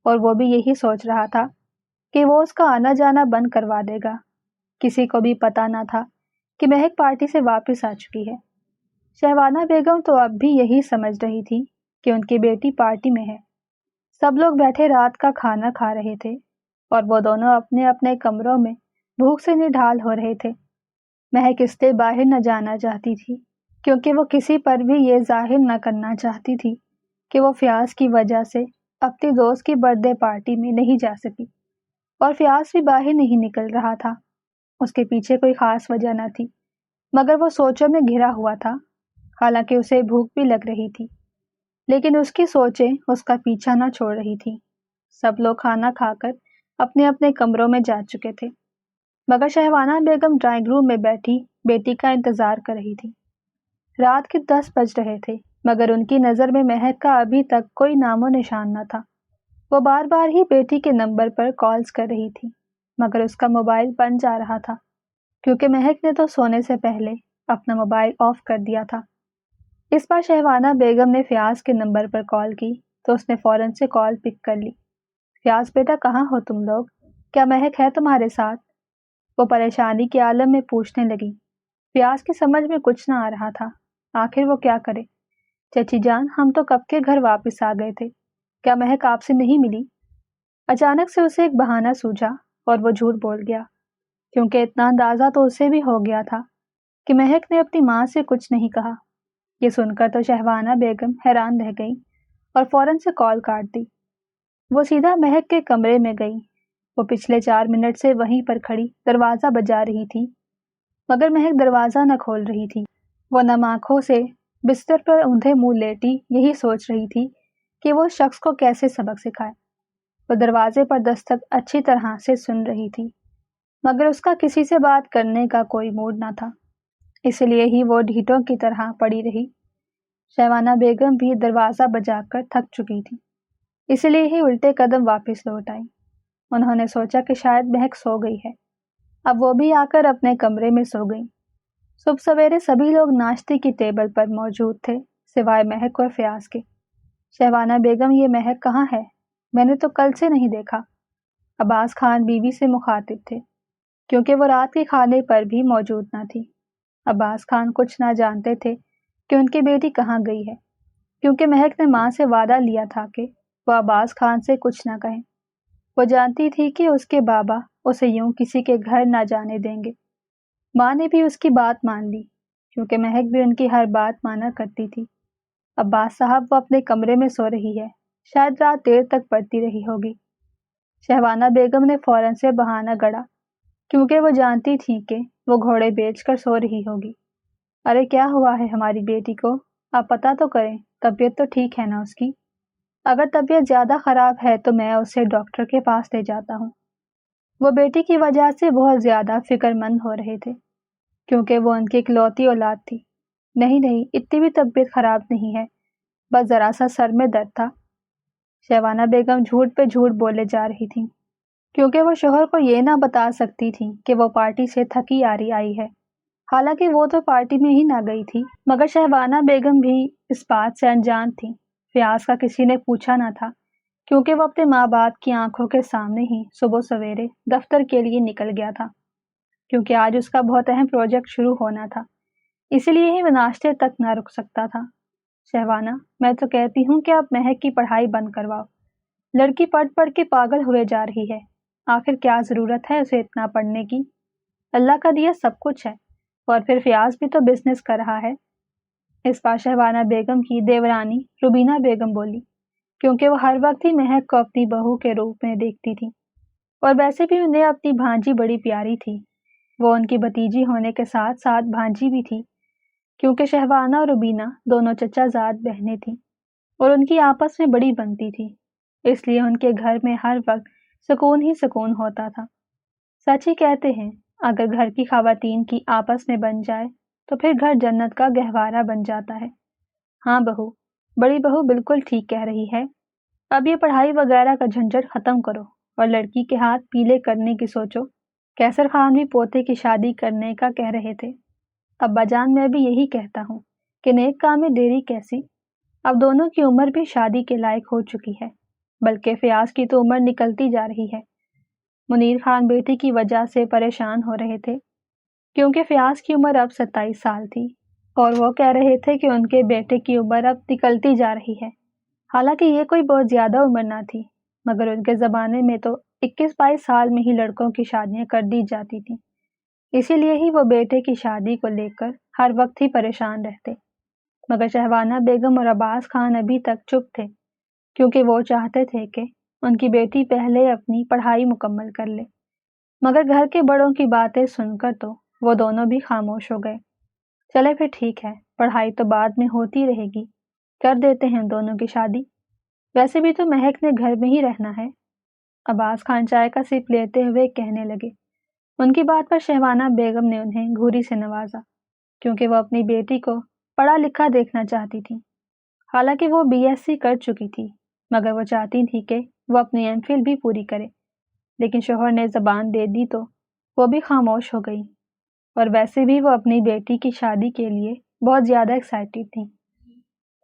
اور وہ بھی یہی سوچ رہا تھا کہ وہ اس کا آنا جانا بند کروا دے گا۔ کسی کو بھی پتا نہ تھا کہ مہک پارٹی سے واپس آ چکی ہے۔ شہوانہ بیگم تو اب بھی یہی سمجھ رہی تھی کہ ان کی بیٹی پارٹی میں ہے۔ سب لوگ بیٹھے رات کا کھانا کھا رہے تھے اور وہ دونوں اپنے اپنے کمروں میں بھوک سے نڈھال ہو رہے تھے۔ مہک اس لیے باہر نہ جانا چاہتی تھی کیونکہ وہ کسی پر بھی یہ ظاہر نہ کرنا چاہتی تھی کہ وہ فیاض کی وجہ سے اپنی دوست کی برتھ ڈے پارٹی میں نہیں جا سکی، اور فیاض بھی باہر نہیں نکل رہا تھا۔ اس کے پیچھے کوئی خاص وجہ نہ تھی، مگر وہ سوچوں میں گھرا ہوا تھا۔ حالانکہ اسے بھوک بھی لگ رہی تھی، لیکن اس کی سوچیں اس کا پیچھا نہ چھوڑ رہی تھی۔ سب لوگ کھانا کھا کر اپنے اپنے کمروں میں جا چکے تھے، مگر شہوانہ بیگم ڈرائنگ روم میں بیٹھی بیٹی کا انتظار کر رہی تھی۔ رات کے 10 بج رہے تھے، مگر ان کی نظر میں مہک کا ابھی تک کوئی نام و نشان نہ تھا۔ وہ بار بار ہی بیٹی کے نمبر پر کالز کر رہی تھی، مگر اس کا موبائل بند جا رہا تھا، کیونکہ مہک نے تو سونے سے پہلے اپنا موبائل آف کر دیا تھا۔ اس بار شہوانہ بیگم نے فیاض کے نمبر پر کال کی تو اس نے فوراً سے کال پک کر لی۔ فیاض بیٹا کہاں ہو تم لوگ؟ کیا مہک ہے تمہارے ساتھ؟ وہ پریشانی کے عالم میں پوچھنے لگی۔ فیاض کی سمجھ میں کچھ نہ آ رہا تھا، آخر وہ کیا کرے۔ چچی جان ہم تو کب کے گھر واپس آ گئے تھے، کیا مہک آپ سے نہیں ملی؟ اچانک سے اسے ایک بہانہ سوجھا اور وہ جھوٹ بول گیا، کیونکہ اتنا اندازہ تو اسے بھی ہو گیا تھا کہ مہک نے اپنی ماں سے کچھ نہیں کہا۔ یہ سن کر تو شہوانہ بیگم حیران رہ گئی اور فوراً سے کال کاٹ دی۔ وہ سیدھا مہک کے کمرے میں گئی۔ وہ پچھلے 4 منٹ سے وہیں پر کھڑی دروازہ بجا رہی تھی، مگر مہک دروازہ نہ کھول رہی تھی۔ وہ نم آنکھوں سے بستر پر اندھے منہ لیٹی یہی سوچ رہی تھی کہ وہ اس شخص کو کیسے سبق سکھائے۔ وہ دروازے پر دستک اچھی طرح سے سن رہی تھی، مگر اس کا کسی سے بات کرنے کا کوئی موڈ نہ تھا، اس لیے ہی وہ ڈھیٹوں کی طرح پڑی رہی۔ شہوانہ بیگم بھی دروازہ بجا کر تھک چکی تھی، اس لیے ہی الٹے قدم واپس لوٹ آئی۔ انہوں نے سوچا کہ شاید مہک سو گئی ہے، اب وہ بھی آ کر اپنے کمرے میں سو گئی۔ صبح سویرے سبھی لوگ ناشتے کی ٹیبل پر موجود تھے سوائے مہک اور فیاض کے۔ شہوانہ بیگم یہ مہک کہاں ہے؟ میں نے تو کل سے نہیں دیکھا۔ عباس خان بیوی سے مخاطب تھے، کیونکہ وہ رات کے کھانے پر بھی موجود نہ تھی۔ عباس خان کچھ نہ جانتے تھے کہ ان کی بیٹی کہاں گئی ہے، کیونکہ مہک نے ماں سے وعدہ لیا تھا کہ وہ عباس خان سے کچھ نہ کہیں۔ وہ جانتی تھی کہ اس کے بابا اسے یوں کسی کے گھر نہ جانے دیں گے۔ ماں نے بھی اس کی بات مان لی، کیونکہ مہک بھی ان کی ہر بات مانا کرتی تھی۔ عباس صاحب وہ اپنے کمرے میں سو رہی ہے، شاید رات دیر تک پڑتی رہی ہوگی۔ شہوانہ بیگم نے فوراً سے بہانہ گڑھا، کیونکہ وہ جانتی تھی کہ وہ گھوڑے بیچ کر سو رہی ہوگی۔ ارے کیا ہوا ہے ہماری بیٹی کو؟ आप पता तो करें, तबीयत तो ठीक है ना उसकी? अगर तबीयत ज़्यादा ख़राब है तो मैं उसे डॉक्टर के पास ले जाता हूँ। वो बेटी की वजह से बहुत ज़्यादा फ़िक्रमंद हो रहे थे, क्योंकि वो उनकी इकलौती औलाद थी। नहीं नहीं, इतनी भी तबीयत ख़राब नहीं है, बस ज़रा सा सर में दर्द था। शहवाना बेगम झूठ पे झूठ बोले जा रही थी, क्योंकि वो शोहर को ये ना बता सकती थी कि वो पार्टी से थकी हारी आई है। हालांकि वो तो पार्टी में ही ना गई थी, मगर शहवाना बेगम भी इस बात से अनजान थी। फ्याज का किसी ने पूछा ना था, क्योंकि वो अपने माँ बाप की आंखों के सामने ही सुबह सवेरे दफ्तर के लिए निकल गया था, क्योंकि आज उसका बहुत अहम प्रोजेक्ट शुरू होना था। इसलिए ही वो नाश्ते तक ना रुक सकता था। शहवाना, मैं तो कहती हूँ कि आप महक की पढ़ाई बंद करवाओ। लड़की पढ़ पढ़ के पागल हुए जा रही है। आखिर क्या जरूरत है उसे इतना पढ़ने की? अल्लाह का दिया सब कुछ है, और फिर फयाज भी तो बिजनेस कर रहा है। इस बार शहवाना बेगम की देवरानी रुबीना बेगम बोली, क्योंकि वो हर वक्त ही महक को अपनी बहू के रूप में देखती थी, और वैसे भी उन्हें अपनी भांजी बड़ी प्यारी थी। वो उनकी भतीजी होने के साथ साथ भांजी भी थी, क्योंकि शहवाना और रुबीना दोनों चचाजाद बहनें थीं और उनकी आपस में बड़ी बनती थी। इसलिए उनके घर में हर वक्त सुकून ही सुकून होता था। सच ही कहते हैं, अगर घर की खवातीन की आपस में बन जाए तो फिर घर जन्नत का गहवारा बन जाता है। हाँ बहू, बड़ी बहू बिल्कुल ठीक कह रही है। अब ये पढ़ाई वगैरह का झंझट खत्म करो और लड़की के हाथ पीले करने की सोचो। कैसर खान भी पोते की शादी करने का कह रहे थे। अब्बाजान, मैं भी यही कहता हूँ कि नेक काम में देरी कैसी। अब दोनों की उम्र भी शादी के लायक हो चुकी है, बल्कि फयाज की तो उम्र निकलती जा रही है। मुनीर खान बेटी की वजह से परेशान हो रहे थे, क्योंकि फयाज की उम्र अब 27 साल थी और वो कह रहे थे कि उनके बेटे की उम्र अब निकलती जा रही है। हालांकि ये कोई बहुत ज़्यादा उम्र ना थी, मगर उनके ज़माने में तो 21-22 साल में ही लड़कों की शादियां कर दी जाती थी। इसीलिए ही वो बेटे की शादी को लेकर हर वक्त ही परेशान रहते। मगर शहवाना बेगम और अब्बास खान अभी तक चुप थे, क्योंकि वो चाहते थे कि उनकी बेटी पहले अपनी पढ़ाई मुकम्मल कर ले। मगर घर के बड़ों की बातें सुनकर तो वो दोनों भी खामोश हो गए। चले फिर ठीक है, पढ़ाई तो बाद में होती रहेगी, कर देते हैं दोनों की शादी। वैसे भी तो महक ने घर में ही रहना है। अब्बास खान चाय का सिप लेते हुए कहने लगे। उनकी बात पर शहवाना बेगम ने उन्हें घूरी से नवाजा, क्योंकि वो अपनी बेटी को पढ़ा लिखा देखना चाहती थी। हालांकि वो बीएससी कर चुकी थी, मगर वो चाहती थी कि वो अपनी एमफिल भी पूरी करे। लेकिन शोहर ने जबान दे दी तो वो भी खामोश हो गई, और वैसे भी वो अपनी बेटी की शादी के लिए बहुत ज़्यादा एक्साइटेड थी,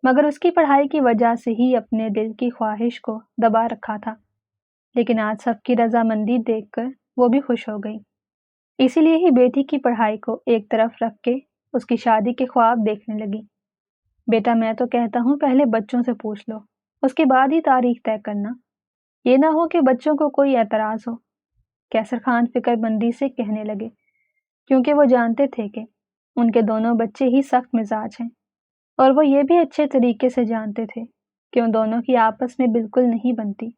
मगर उसकी पढ़ाई की वजह से ही अपने दिल की ख्वाहिश को दबा रखा था। लेकिन आज सबकी रजामंदी देखकर वो भी खुश हो गई। इसीलिए ही बेटी की पढ़ाई को एक तरफ रख के उसकी शादी के ख्वाब देखने लगी। बेटा, मैं तो कहता हूँ पहले बच्चों से पूछ लो, उसके बाद ही तारीख तय करना। ये ना हो कि बच्चों को कोई एतराज हो। कैसर खान फिक्रमंदी से कहने लगे, क्योंकि वो जानते थे कि उनके दोनों बच्चे ही सख्त मिजाज हैं, और वो ये भी अच्छे तरीके से जानते थे कि उन दोनों की आपस में बिल्कुल नहीं बनती।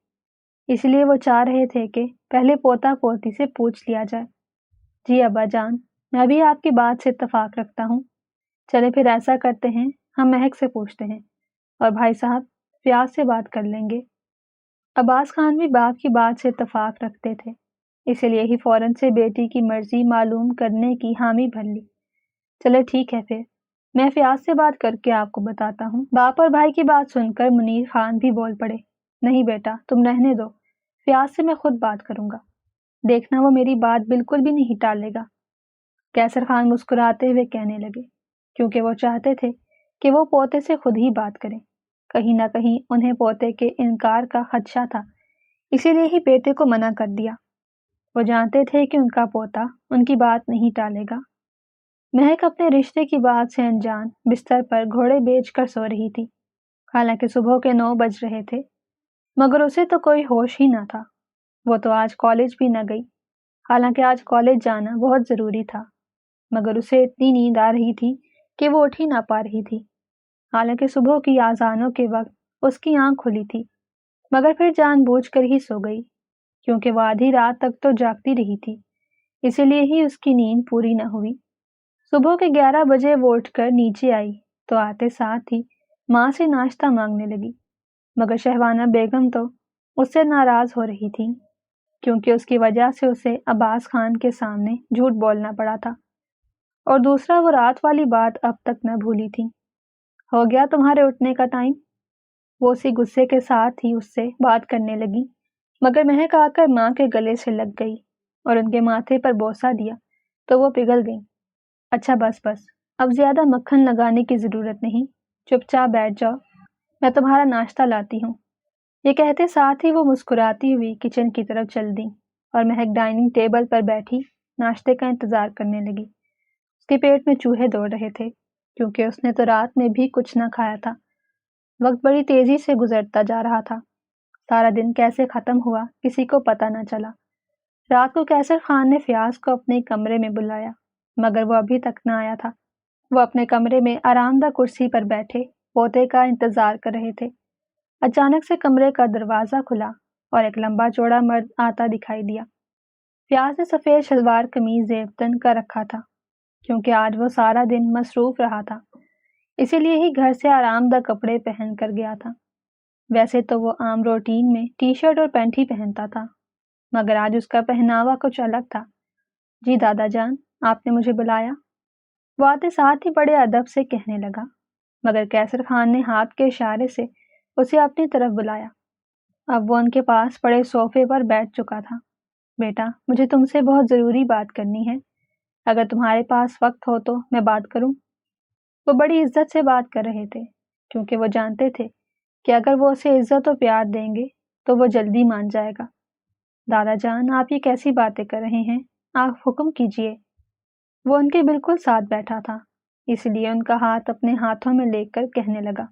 इसलिए वो चाह रहे थे कि पहले पोता पोती से पूछ लिया जाए। जी अब्बा जान, मैं भी आपकी बात से इत्तेफाक रखता हूँ। चले फिर ऐसा करते हैं, हम महक से पूछते हैं, और भाई साहब फ्याज से बात कर लेंगे। अब्बास खान भी बाप की बात से इत्तेफाक रखते थे, इसलिए ही फौरन से बेटी की मर्जी मालूम करने की हामी भर ली। चले ठीक है फिर, मैं फ्याज से बात करके आपको बताता हूँ। बाप और भाई की बात सुनकर मुनीर खान भी बोल पड़े। नहीं बेटा, तुम रहने दो, फ्याज से मैं खुद बात करूंगा। देखना वो मेरी बात बिल्कुल भी नहीं टालेगा। कैसर खान मुस्कुराते हुए कहने लगे, क्योंकि वो चाहते थे कि वो पोते से खुद ही बात करें। कहीं ना कहीं उन्हें पोते के इनकार का खदशा था, इसीलिए ही बेटे को मना कर दिया। वो जानते थे कि उनका पोता उनकी बात नहीं टालेगा। महक अपने रिश्ते की बात से अनजान बिस्तर पर घोड़े बेच कर सो रही थी। हालांकि सुबह के 9 बज रहे थे, मगर उसे तो कोई होश ही ना था। वो तो आज कॉलेज भी न गई। हालांकि आज कॉलेज जाना बहुत जरूरी था, मगर उसे इतनी नींद आ रही थी कि वो उठ ही ना पा रही थी। हालांकि सुबह की आजानों के वक्त उसकी आंख खुली थी, मगर फिर जानबूझकर ही सो गई, क्योंकि वो आधी रात तक तो जागती रही थी। इसीलिए ही उसकी नींद पूरी न हुई। सुबह के 11 बजे वो उठकर नीचे आई تو آتے ساتھ ہی ماں سے ناشتہ مانگنے لگی، مگر شہوانہ بیگم تو اس سے ناراض ہو رہی تھی کیونکہ اس کی وجہ سے اسے عباس خان کے سامنے جھوٹ بولنا پڑا تھا، اور دوسرا وہ رات والی بات اب تک نہ بھولی تھی۔ ہو گیا تمہارے اٹھنے کا ٹائم؟ وہ اسی غصے کے ساتھ ہی اس سے بات کرنے لگی، مگر مہک آ کر ماں کے گلے سے لگ گئی اور ان کے ماتھے پر بوسہ دیا تو وہ پگھل گئی۔ اچھا بس بس، اب زیادہ مکھن لگانے کی ضرورت نہیں، چپ چاپ بیٹھ جاؤ، میں تمہارا ناشتہ لاتی ہوں۔ یہ کہتے ساتھ ہی وہ مسکراتی ہوئی کچن کی طرف چل دی اور مہک ڈائننگ ٹیبل پر بیٹھی ناشتے کا انتظار کرنے لگی۔ اس کے پیٹ میں چوہے دوڑ رہے تھے کیونکہ اس نے تو رات میں بھی کچھ نہ کھایا تھا۔ وقت بڑی تیزی سے گزرتا جا رہا تھا، سارا دن کیسے ختم ہوا کسی کو پتہ نہ چلا۔ رات کو کیسر خان نے فیاض کو اپنے کمرے میں بلایا مگر وہ ابھی تک نہ آیا تھا۔ وہ اپنے کمرے میں آرام دہ کرسی پر بیٹھے پوتے کا انتظار کر رہے تھے۔ اچانک سے کمرے کا دروازہ کھلا اور ایک لمبا چوڑا مرد آتا دکھائی دیا۔ فیاض نے سفید شلوار قمیض زیبتن کا رکھا تھا کیونکہ آج وہ سارا دن مصروف رہا تھا، اسی لیے ہی گھر سے آرام دہ کپڑے پہن کر گیا تھا۔ ویسے تو وہ عام روٹین میں ٹی شرٹ اور پینٹ ہی پہنتا تھا مگر آج اس کا پہناوا کچھ الگ تھا۔ جی دادا جان، آپ نے مجھے بلایا؟ وہ آتے ساتھ ہی بڑے ادب سے کہنے لگا، مگر کیسر خان نے ہاتھ کے اشارے سے اسے اپنی طرف بلایا۔ اب وہ ان کے پاس پڑے صوفے پر بیٹھ چکا تھا۔ بیٹا، مجھے تم سے بہت ضروری بات کرنی ہے، اگر تمہارے پاس وقت ہو تو میں بات کروں؟ وہ بڑی عزت سے بات کر رہے تھے کیونکہ وہ جانتے تھے کہ اگر وہ اسے عزت و پیار دیں گے تو وہ جلدی مان جائے گا۔ دادا جان، آپ یہ کیسی باتیں کر رہے ہیں؟ آپ حکم کیجیے۔ وہ ان کے بالکل ساتھ بیٹھا تھا، اس لیے ان کا ہاتھ اپنے ہاتھوں میں لے کر کہنے لگا۔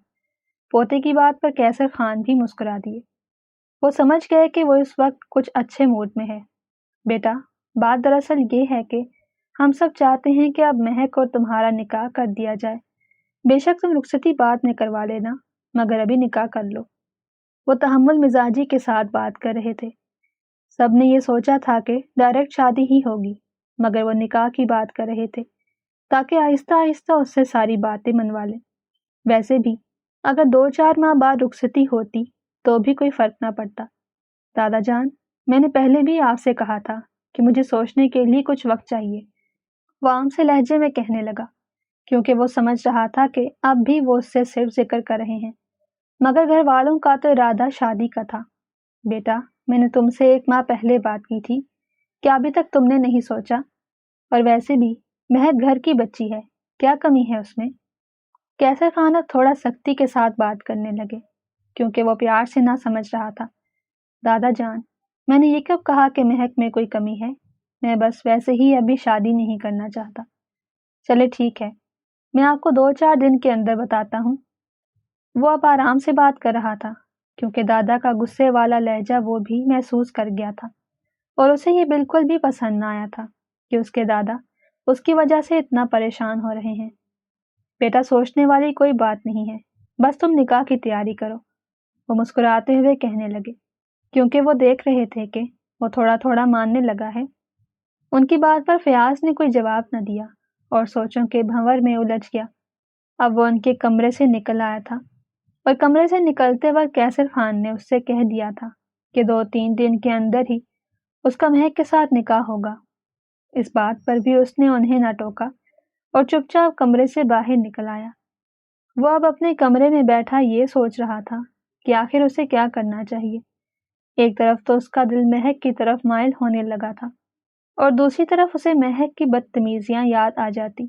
پوتے کی بات پر کیسر خان بھی مسکرا دیے۔ وہ سمجھ گئے کہ وہ اس وقت کچھ اچھے موڈ میں ہے۔ بیٹا، بات دراصل یہ ہے کہ ہم سب چاہتے ہیں کہ اب مہک اور تمہارا نکاح کر دیا جائے۔ بے شک تم رخصتی بعد میں کروا لینا مگر ابھی نکاح کر لو۔ وہ تحمل مزاجی کے ساتھ بات کر رہے تھے۔ سب نے یہ سوچا تھا کہ ڈائریکٹ شادی ہی ہوگی مگر وہ نکاح کی بات کر رہے تھے تاکہ آہستہ آہستہ اس سے ساری باتیں منوا لیں۔ ویسے بھی اگر 2-4 ماہ بعد رخصتی ہوتی تو بھی کوئی فرق نہ پڑتا۔ دادا جان، میں نے پہلے بھی آپ سے کہا تھا کہ مجھے سوچنے کے لیے کچھ وقت چاہیے، وہ عام سے لہجے میں کہنے لگا کیونکہ وہ سمجھ رہا تھا کہ اب بھی وہ اس سے صرف ذکر کر رہے ہیں مگر گھر والوں کا تو ارادہ شادی کا تھا۔ بیٹا، میں نے تم سے 1 ماہ پہلے بات کی تھی کہ ابھی تک تم نے نہیں سوچا، اور ویسے بھی مہک گھر کی بچی ہے، کیا کمی ہے اس میں؟ کیسر خان اب تھوڑا سختی کے ساتھ بات کرنے لگے کیونکہ وہ پیار سے نہ سمجھ رہا تھا۔ دادا جان، میں نے یہ کب کہا کہ مہک میں کوئی کمی ہے؟ میں بس ویسے ہی ابھی شادی نہیں کرنا چاہتا۔ چلے ٹھیک ہے، میں آپ کو 2-4 دن کے اندر بتاتا ہوں۔ وہ اب آرام سے بات کر رہا تھا کیونکہ دادا کا غصے والا لہجہ وہ بھی محسوس کر گیا تھا اور اسے یہ بالکل بھی پسند نہ آیا تھا کہ اس کے دادا اس کی وجہ سے اتنا پریشان ہو رہے ہیں۔ بیٹا، سوچنے والی کوئی بات نہیں ہے، بس تم نکاح کی تیاری کرو، وہ مسکراتے ہوئے کہنے لگے کیونکہ وہ دیکھ رہے تھے کہ وہ تھوڑا تھوڑا ماننے لگا ہے۔ ان کی بات پر فیاض نے کوئی جواب نہ دیا اور سوچوں کے بھنور میں الجھ گیا۔ اب وہ ان کے کمرے سے نکل آیا تھا اور کمرے سے نکلتے وقت کیسر خان نے اس سے کہہ دیا تھا کہ 2-3 دن کے اندر ہی اس کا مہک کے ساتھ نکاح ہوگا۔ اس بات پر بھی اس نے انہیں نہ ٹوکا اور چپ چاپ کمرے سے باہر نکل آیا۔ وہ اب اپنے کمرے میں بیٹھا یہ سوچ رہا تھا کہ آخر اسے کیا کرنا چاہیے۔ ایک طرف تو اس کا دل مہک کی طرف مائل ہونے لگا تھا اور دوسری طرف اسے مہک کی بدتمیزیاں یاد آ جاتی۔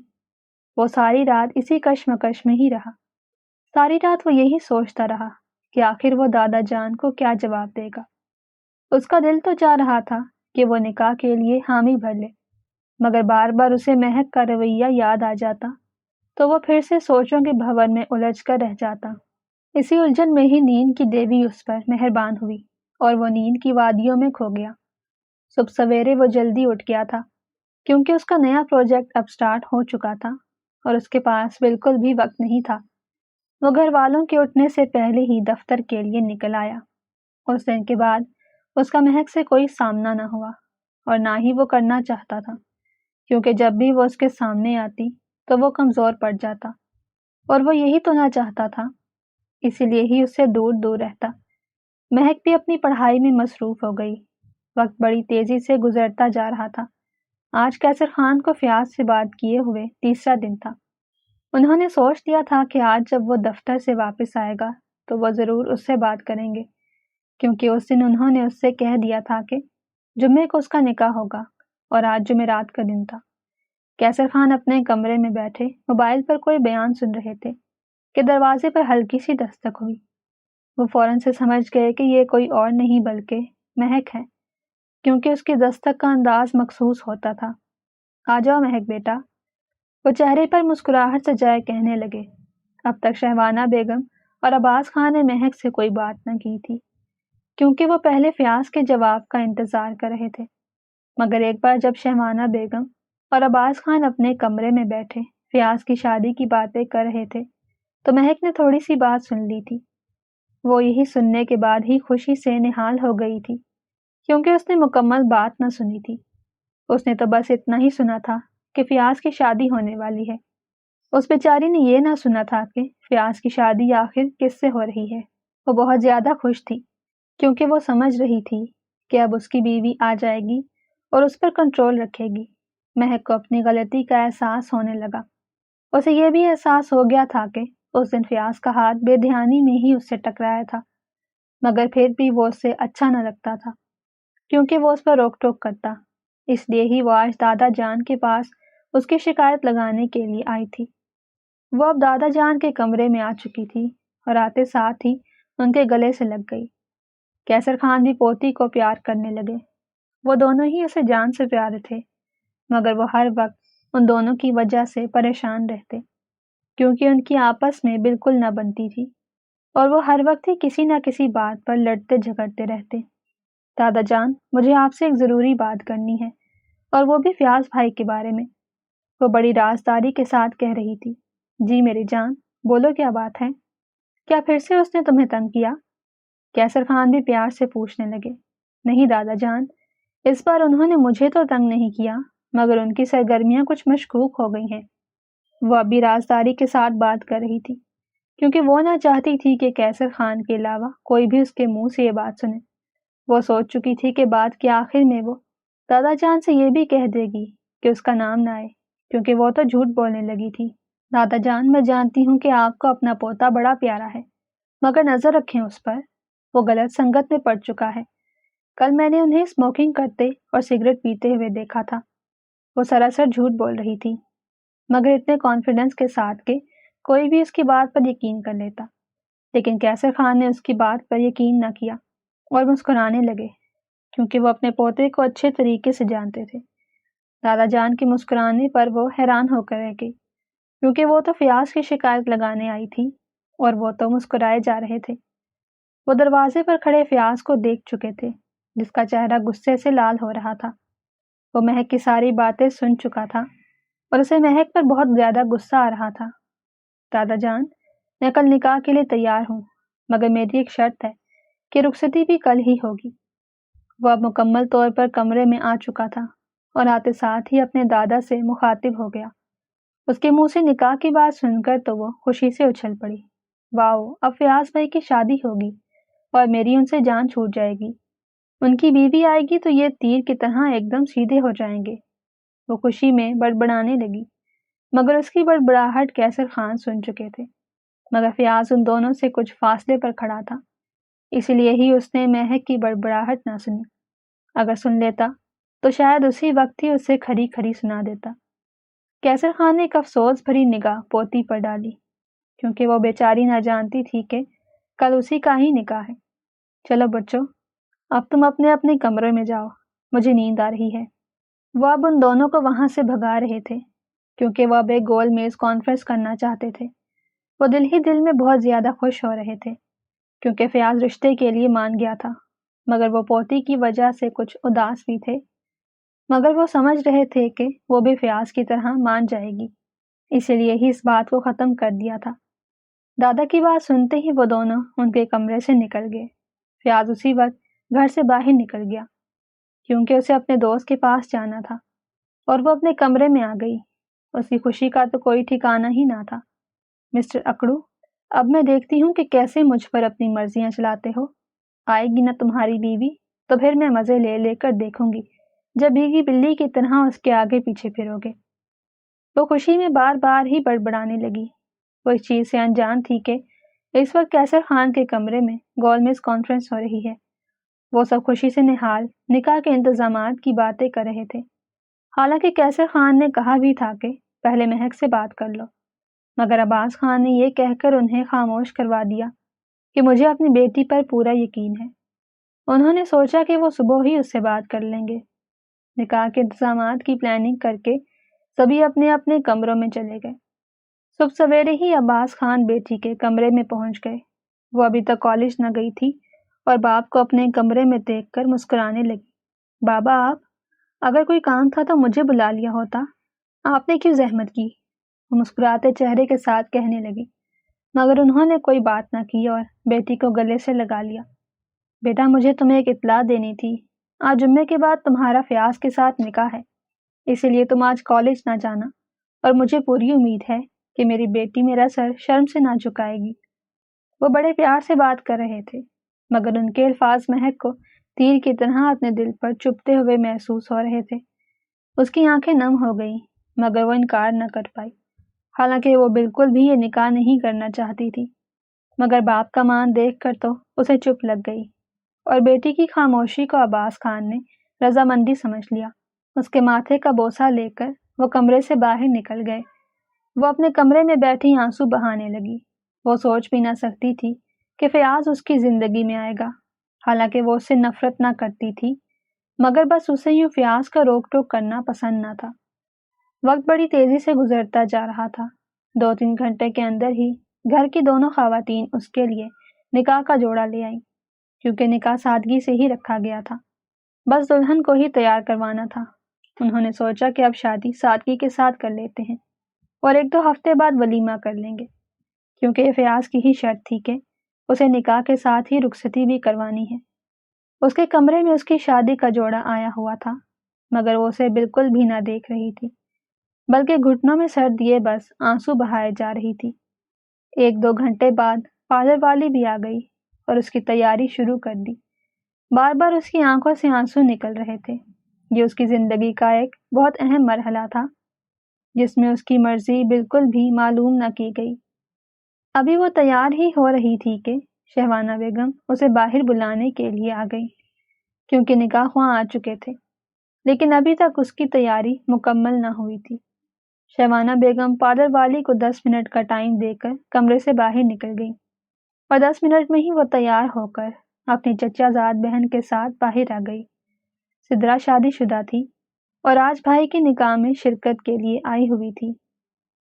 وہ ساری رات اسی کشمکش میں ہی رہا۔ ساری رات وہ یہی سوچتا رہا کہ آخر وہ دادا جان کو کیا جواب دے گا۔ اس کا دل تو چاہ رہا تھا کہ وہ نکاح کے لیے حامی بھر لے مگر بار بار اسے مہک کا رویہ یاد آ جاتا تو وہ پھر سے سوچوں کے بھنور میں الجھ کر رہ جاتا۔ اسی الجھن میں ہی نیند کی دیوی اس پر مہربان ہوئی اور وہ نیند کی وادیوں میں کھو گیا۔ صبح سویرے وہ جلدی اٹھ گیا تھا کیونکہ اس کا نیا پروجیکٹ اب سٹارٹ ہو چکا تھا اور اس کے پاس بالکل بھی وقت نہیں تھا۔ وہ گھر والوں کے اٹھنے سے پہلے ہی دفتر کے لیے نکل آیا۔ اس دن کے بعد اس کا مہک سے کوئی سامنا نہ ہوا اور نہ ہی وہ کرنا چاہتا تھا کیونکہ جب بھی وہ اس کے سامنے آتی تو وہ کمزور پڑ جاتا۔ اور وہ یہی تو نہ چاہتا تھا، اسی لیے ہی اس سے دور دور رہتا۔ مہک بھی اپنی پڑھائی میں مصروف ہو گئی۔ وقت بڑی تیزی سے گزرتا جا رہا تھا۔ آج کیسر خان کو فیاض سے بات کیے ہوئے تیسرا دن تھا۔ انہوں نے سوچ لیا تھا کہ آج جب وہ دفتر سے واپس آئے گا تو وہ ضرور اس سے بات کریں گے، کیونکہ اس دن انہوں نے اس سے کہہ دیا تھا کہ جمعے کو اس کا نکاح ہوگا اور آج جمعرات کا دن تھا۔ کیسر خان اپنے کمرے میں بیٹھے موبائل پر کوئی بیان سن رہے تھے کہ دروازے پر ہلکی سی دستک ہوئی۔ وہ فوراً سے سمجھ گئے کہ یہ کوئی اور نہیں بلکہ مہک ہے، کیونکہ اس کی دستک کا انداز مخصوص ہوتا تھا۔ آ جاؤ مہک بیٹا، وہ چہرے پر مسکراہٹ سجائے کہنے لگے۔ اب تک شہوانہ بیگم اور عباس خان نے مہک سے کوئی بات نہ کی تھی، کیونکہ وہ پہلے فیاض کے جواب کا انتظار کر رہے تھے۔ مگر ایک بار جب شہوانہ بیگم اور عباس خان اپنے کمرے میں بیٹھے فیاض کی شادی کی باتیں کر رہے تھے تو مہک نے تھوڑی سی بات سن لی تھی۔ وہ یہی سننے کے بعد ہی خوشی سے نہال ہو گئی تھی، کیونکہ اس نے مکمل بات نہ سنی تھی۔ اس نے تو بس اتنا ہی سنا تھا کہ فیاض کی شادی ہونے والی ہے۔ اس بیچاری نے یہ نہ سنا تھا کہ فیاض کی شادی آخر کس سے ہو رہی ہے۔ وہ بہت زیادہ خوش تھی، کیونکہ وہ سمجھ رہی تھی کہ اب اس کی بیوی آ جائے گی اور اس پر کنٹرول رکھے گی۔ مہک کو اپنی غلطی کا احساس ہونے لگا۔ اسے یہ بھی احساس ہو گیا تھا کہ اس دن فیاض کا ہاتھ بے دھیانی میں ہی اس سے ٹکرایا تھا، مگر پھر بھی وہ اس سے اچھا نہ لگتا تھا، کیونکہ وہ اس پر روک ٹوک کرتا۔ اس لیے ہی وہ آج دادا جان کے پاس اس کی شکایت لگانے کے لیے آئی تھی۔ وہ اب دادا جان کے کمرے میں آ چکی تھی اور آتے ساتھ ہی ان کے گلے سے لگ گئی۔ کیسر خان بھی پوتی کو پیار کرنے لگے۔ وہ دونوں ہی اسے جان سے پیارے تھے، مگر وہ ہر وقت ان دونوں کی وجہ سے پریشان رہتے، کیونکہ ان کی آپس میں بالکل نہ بنتی تھی اور وہ ہر وقت ہی کسی نہ کسی بات پر لڑتے جھگڑتے رہتے۔ دادا جان، مجھے آپ سے ایک ضروری بات کرنی ہے، اور وہ بھی فیاض بھائی کے بارے میں، وہ بڑی رازداری کے ساتھ کہہ رہی تھی۔ جی میری جان، بولو کیا بات ہے؟ کیا پھر سے اس نے تمہیں تنگ کیا؟ کیسر خان بھی پیار سے پوچھنے لگے۔ نہیں دادا جان، اس بار انہوں نے مجھے تو تنگ نہیں کیا، مگر ان کی سرگرمیاں کچھ مشکوک ہو گئی ہیں۔ وہ اب بھی رازداری کے ساتھ بات کر رہی تھی، کیونکہ وہ نہ چاہتی تھی کہ کیسر خان کے علاوہ کوئی بھی اس کے منہ سے یہ بات سنے۔ وہ سوچ چکی تھی کہ بات کے آخر میں وہ دادا جان سے یہ بھی کہہ دے گی کہ اس کا نام نہ آئے، کیونکہ وہ تو جھوٹ بولنے لگی تھی۔ دادا جان، میں جانتی ہوں کہ آپ کو اپنا پوتا بڑا پیارا ہے، مگر نظر رکھیں اس پر، وہ غلط سنگت میں پڑ چکا ہے۔ کل میں نے انہیں اسموکنگ کرتے اور سگریٹ پیتے ہوئے دیکھا تھا۔ وہ سراسر جھوٹ بول رہی تھی، مگر اتنے کانفیڈنس کے ساتھ کہ کوئی بھی اس کی بات پر یقین کر لیتا۔ لیکن کیسر خان نے اس کی بات پر یقین نہ کیا اور مسکرانے لگے، کیونکہ وہ اپنے پوتے کو اچھے طریقے سے جانتے تھے۔ دادا جان کے مسکرانے پر وہ حیران ہو کر رہ گئی، کیونکہ وہ تو فیاض کی شکایت لگانے آئی تھی اور وہ تو مسکرائے جا رہے تھے۔ وہ دروازے پر کھڑے فیاض کو دیکھ چکے تھے، جس کا چہرہ غصے سے لال ہو رہا تھا۔ وہ مہک کی ساری باتیں سن چکا تھا اور اسے مہک پر بہت زیادہ غصہ آ رہا تھا۔ دادا جان، میں کل نکاح کے لیے تیار ہوں، مگر میری ایک شرط ہے کہ رخصتی بھی کل ہی ہوگی۔ وہ اب مکمل طور پر کمرے میں آ چکا تھا اور آتے ساتھ ہی اپنے دادا سے مخاطب ہو گیا۔ اس کے منہ سے نکاح کی بات سن کر تو وہ خوشی سے اچھل پڑی۔ واؤ، اب فیاض بھائی کی شادی ہوگی اور میری ان سے جان چھوٹ جائے گی۔ ان کی بیوی آئے گی تو یہ تیر کی طرح ایک دم سیدھے ہو جائیں گے۔ وہ خوشی میں بڑبڑانے لگی، مگر اس کی بڑبڑاہٹ کیسر خان سن چکے تھے۔ مگر فیاض ان دونوں سے کچھ فاصلے پر کھڑا تھا، اسی لیے ہی اس نے مہک کی بڑبڑاہٹ نہ سنی۔ اگر سن لیتا تو شاید اسی وقت ہی اسے کھری کھری سنا دیتا۔ کیسر خان نے ایک افسوس بھری نگاہ پوتی پر ڈالی، کیونکہ وہ بیچاری نہ جانتی تھی کہ کل اسی کا ہی نکاح ہے۔ چلو بچوں، اب تم اپنے اپنے کمرے میں جاؤ، مجھے نیند آ رہی ہے۔ وہ اب ان دونوں کو وہاں سے بھگا رہے تھے، کیونکہ وہ اب ایک گول میز کانفرنس کرنا چاہتے تھے۔ وہ دل ہی دل میں بہت زیادہ خوش ہو رہے تھے، کیونکہ فیاض رشتے کے لیے مان گیا تھا، مگر وہ پوتی کی وجہ سے کچھ اداس بھی تھے۔ مگر وہ سمجھ رہے تھے کہ وہ بھی فیاض کی طرح مان جائے گی، اسی لیے ہی اس بات کو ختم کر دیا تھا۔ دادا کی بات سنتے ہی وہ دونوں ان کے کمرے سے نکل گئے۔ فیاض اسی وقت گھر سے باہر نکل گیا، کیونکہ اسے اپنے دوست کے پاس جانا تھا، اور وہ اپنے کمرے میں آ گئی۔ اس کی خوشی کا تو کوئی ٹھکانہ ہی نہ تھا۔ مسٹر اکڑو، اب میں دیکھتی ہوں کہ کیسے مجھ پر اپنی مرضیاں چلاتے ہو۔ آئے گی نہ تمہاری بیوی تو پھر میں مزے لے لے کر دیکھوں گی جب بھیگی بلی کی طرح اس کے آگے پیچھے پھرو گے۔ وہ خوشی میں بار بار ہی بڑبڑانے لگی۔ وہ اس چیز سے انجان تھی کہ اس وقت کیسر خان کے کمرے میں گول میز کانفرنس ہو رہی ہے۔ وہ سب خوشی سے نہال نکاح کے انتظامات کی باتیں کر رہے تھے۔ حالانکہ کیسر خان نے کہا بھی تھا کہ پہلے مہک سے بات کر لو، مگر عباس خان نے یہ کہہ کر انہیں خاموش کروا دیا کہ مجھے اپنی بیٹی پر پورا یقین ہے۔ انہوں نے سوچا کہ وہ صبح ہی اس سے بات کر لیں گے۔ نکاح کے انتظامات کی پلاننگ کر کے سبھی اپنے اپنے کمروں میں چلے گئے۔ صبح سویرے ہی عباس خان بیٹی کے کمرے میں پہنچ گئے۔ وہ ابھی تک کالج نہ گئی تھی اور باپ کو اپنے کمرے میں دیکھ کر مسکرانے لگی۔ بابا آپ، اگر کوئی کام تھا تو مجھے بلا لیا ہوتا، آپ نے کیوں زحمت کی؟ وہ مسکراتے چہرے کے ساتھ کہنے لگی، مگر انہوں نے کوئی بات نہ کی اور بیٹی کو گلے سے لگا لیا۔ بیٹا، مجھے تمہیں ایک اطلاع دینی تھی۔ آج جمعے کے بعد تمہارا فیاض کے ساتھ نکاح ہے، اسی لیے تم آج کالج نہ جانا، اور مجھے پوری امید ہے کہ میری بیٹی میرا سر شرم سے نہ جھکائے گی۔ وہ بڑے پیار سے بات کر رہے تھے، مگر ان کے الفاظ مہک کو تیر کی طرح اپنے دل پر چبھتے ہوئے محسوس ہو رہے تھے۔ اس کی آنکھیں نم ہو گئیں، مگر وہ انکار نہ کر پائی۔ حالانکہ وہ بالکل بھی یہ نکاح نہیں کرنا چاہتی تھی، مگر باپ کا مان دیکھ کر تو اسے چپ لگ گئی، اور بیٹی کی خاموشی کو عباس خان نے رضامندی سمجھ لیا۔ اس کے ماتھے کا بوسہ لے کر وہ کمرے سے باہر نکل گئے۔ وہ اپنے کمرے میں بیٹھی آنسو بہانے لگی۔ وہ سوچ بھی نہ سکتی تھی کہ فیاض اس کی زندگی میں آئے گا۔ حالانکہ وہ اس سے نفرت نہ کرتی تھی، مگر بس اسے یوں فیاض کا روک ٹوک کرنا پسند نہ تھا۔ وقت بڑی تیزی سے گزرتا جا رہا تھا۔ 2-3 گھنٹے کے اندر ہی گھر کی دونوں خواتین اس کے لیے نکاح کا جوڑا لے آئیں، کیونکہ نکاح سادگی سے ہی رکھا گیا تھا۔ بس دلہن کو ہی تیار کروانا تھا۔ انہوں نے سوچا کہ اب شادی سادگی کے ساتھ کر لیتے ہیں اور 1-2 ہفتے بعد ولیمہ کر لیں گے، کیونکہ یہ فیاض کی ہی شرط تھی کہ اسے نکاح کے ساتھ ہی رخصتی بھی کروانی ہے۔ اس کے کمرے میں اس کی شادی کا جوڑا آیا ہوا تھا، مگر وہ اسے بالکل بھی نہ دیکھ رہی تھی، بلکہ گھٹنوں میں سر دیے بس آنسو بہائے جا رہی تھی۔ 1-2 گھنٹے بعد پارلر والی بھی آ گئی اور اس کی تیاری شروع کر دی۔ بار بار اس کی آنکھوں سے آنسو نکل رہے تھے۔ یہ اس کی زندگی کا ایک بہت اہم مرحلہ تھا، جس میں اس کی مرضی بالکل بھی معلوم نہ کی گئی۔ ابھی وہ تیار ہی ہو رہی تھی کہ شہوانہ بیگم اسے باہر بلانے کے لیے آ گئی، کیونکہ نکاح خواں آ چکے تھے، لیکن ابھی تک اس کی تیاری مکمل نہ ہوئی تھی۔ شہوانہ بیگم پارلر والی کو 10 منٹ کا ٹائم دے کر کمرے سے باہر نکل گئی، اور 10 منٹ میں ہی وہ تیار ہو کر اپنی چچا زاد بہن کے ساتھ باہر آ گئی۔ سدرا شادی شدہ تھی اور آج بھائی کے نکاح میں شرکت کے لیے آئی ہوئی تھی۔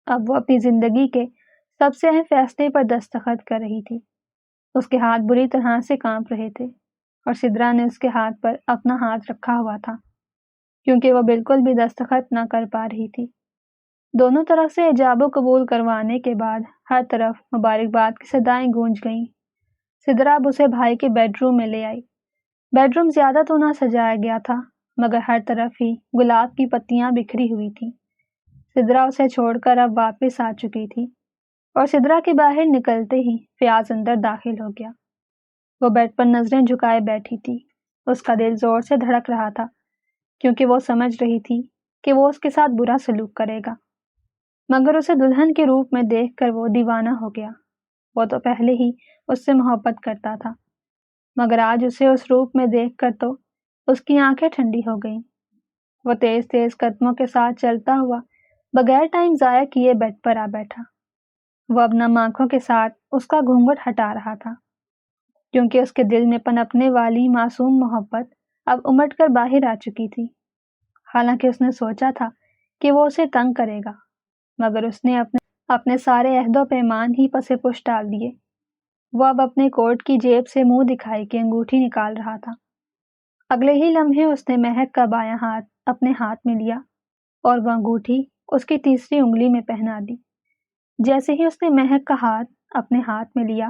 اب وہ اپنی زندگی کے سب سے اہم فیصلے پر دستخط کر رہی تھی۔ اس کے ہاتھ بری طرح سے کانپ رہے تھے، اور سدرا نے اس کے ہاتھ پر اپنا ہاتھ رکھا ہوا تھا، کیونکہ وہ بالکل بھی دستخط نہ کر پا رہی تھی۔ دونوں طرف سے ایجاب و قبول کروانے کے بعد ہر طرف مبارکباد کی صدائیں گونج گئیں۔ سدرا اب اسے بھائی کے بیڈ روم میں لے آئی۔ بیڈ روم زیادہ تو نہ سجایا گیا تھا، مگر ہر طرف ہی گلاب کی پتیاں بکھری ہوئی تھیں۔ سدرا اسے چھوڑ کر اب واپس آ چکی تھی، اور سدرا کے باہر نکلتے ہی فیاض اندر داخل ہو گیا۔ وہ بیڈ پر نظریں جھکائے بیٹھی تھی۔ اس کا دل زور سے دھڑک رہا تھا، کیونکہ وہ سمجھ رہی تھی کہ وہ اس کے ساتھ برا سلوک کرے گا، مگر اسے دلہن کے روپ میں دیکھ کر وہ دیوانہ ہو گیا۔ وہ تو پہلے ہی اس سے محبت کرتا تھا، مگر آج اسے اس روپ میں دیکھ کر تو اس کی آنکھیں ٹھنڈی ہو گئیں۔ وہ تیز تیز قدموں کے ساتھ چلتا ہوا بغیر ٹائم ضائع کیے بیڈ پر آ بیٹھا۔ وہ اب نم آنکھوں کے ساتھ اس کا گھونگھٹ ہٹا رہا تھا، کیونکہ اس کے دل میں پنپنے والی معصوم محبت اب امٹ کر باہر آ چکی تھی۔ حالانکہ اس نے سوچا تھا کہ وہ اسے تنگ کرے گا، مگر اس نے اپنے سارے عہد و پیمان ہی پس پش ڈال دیے۔ وہ اب اپنے کوٹ کی جیب سے منہ دکھائی کے انگوٹھی نکال رہا تھا۔ اگلے ہی لمحے اس نے مہک کا بایاں ہاتھ اپنے ہاتھ میں لیا اور وہ انگوٹھی اس کی تیسری انگلی میں پہنا دی۔ جیسے ہی اس نے مہک کا ہاتھ اپنے ہاتھ میں لیا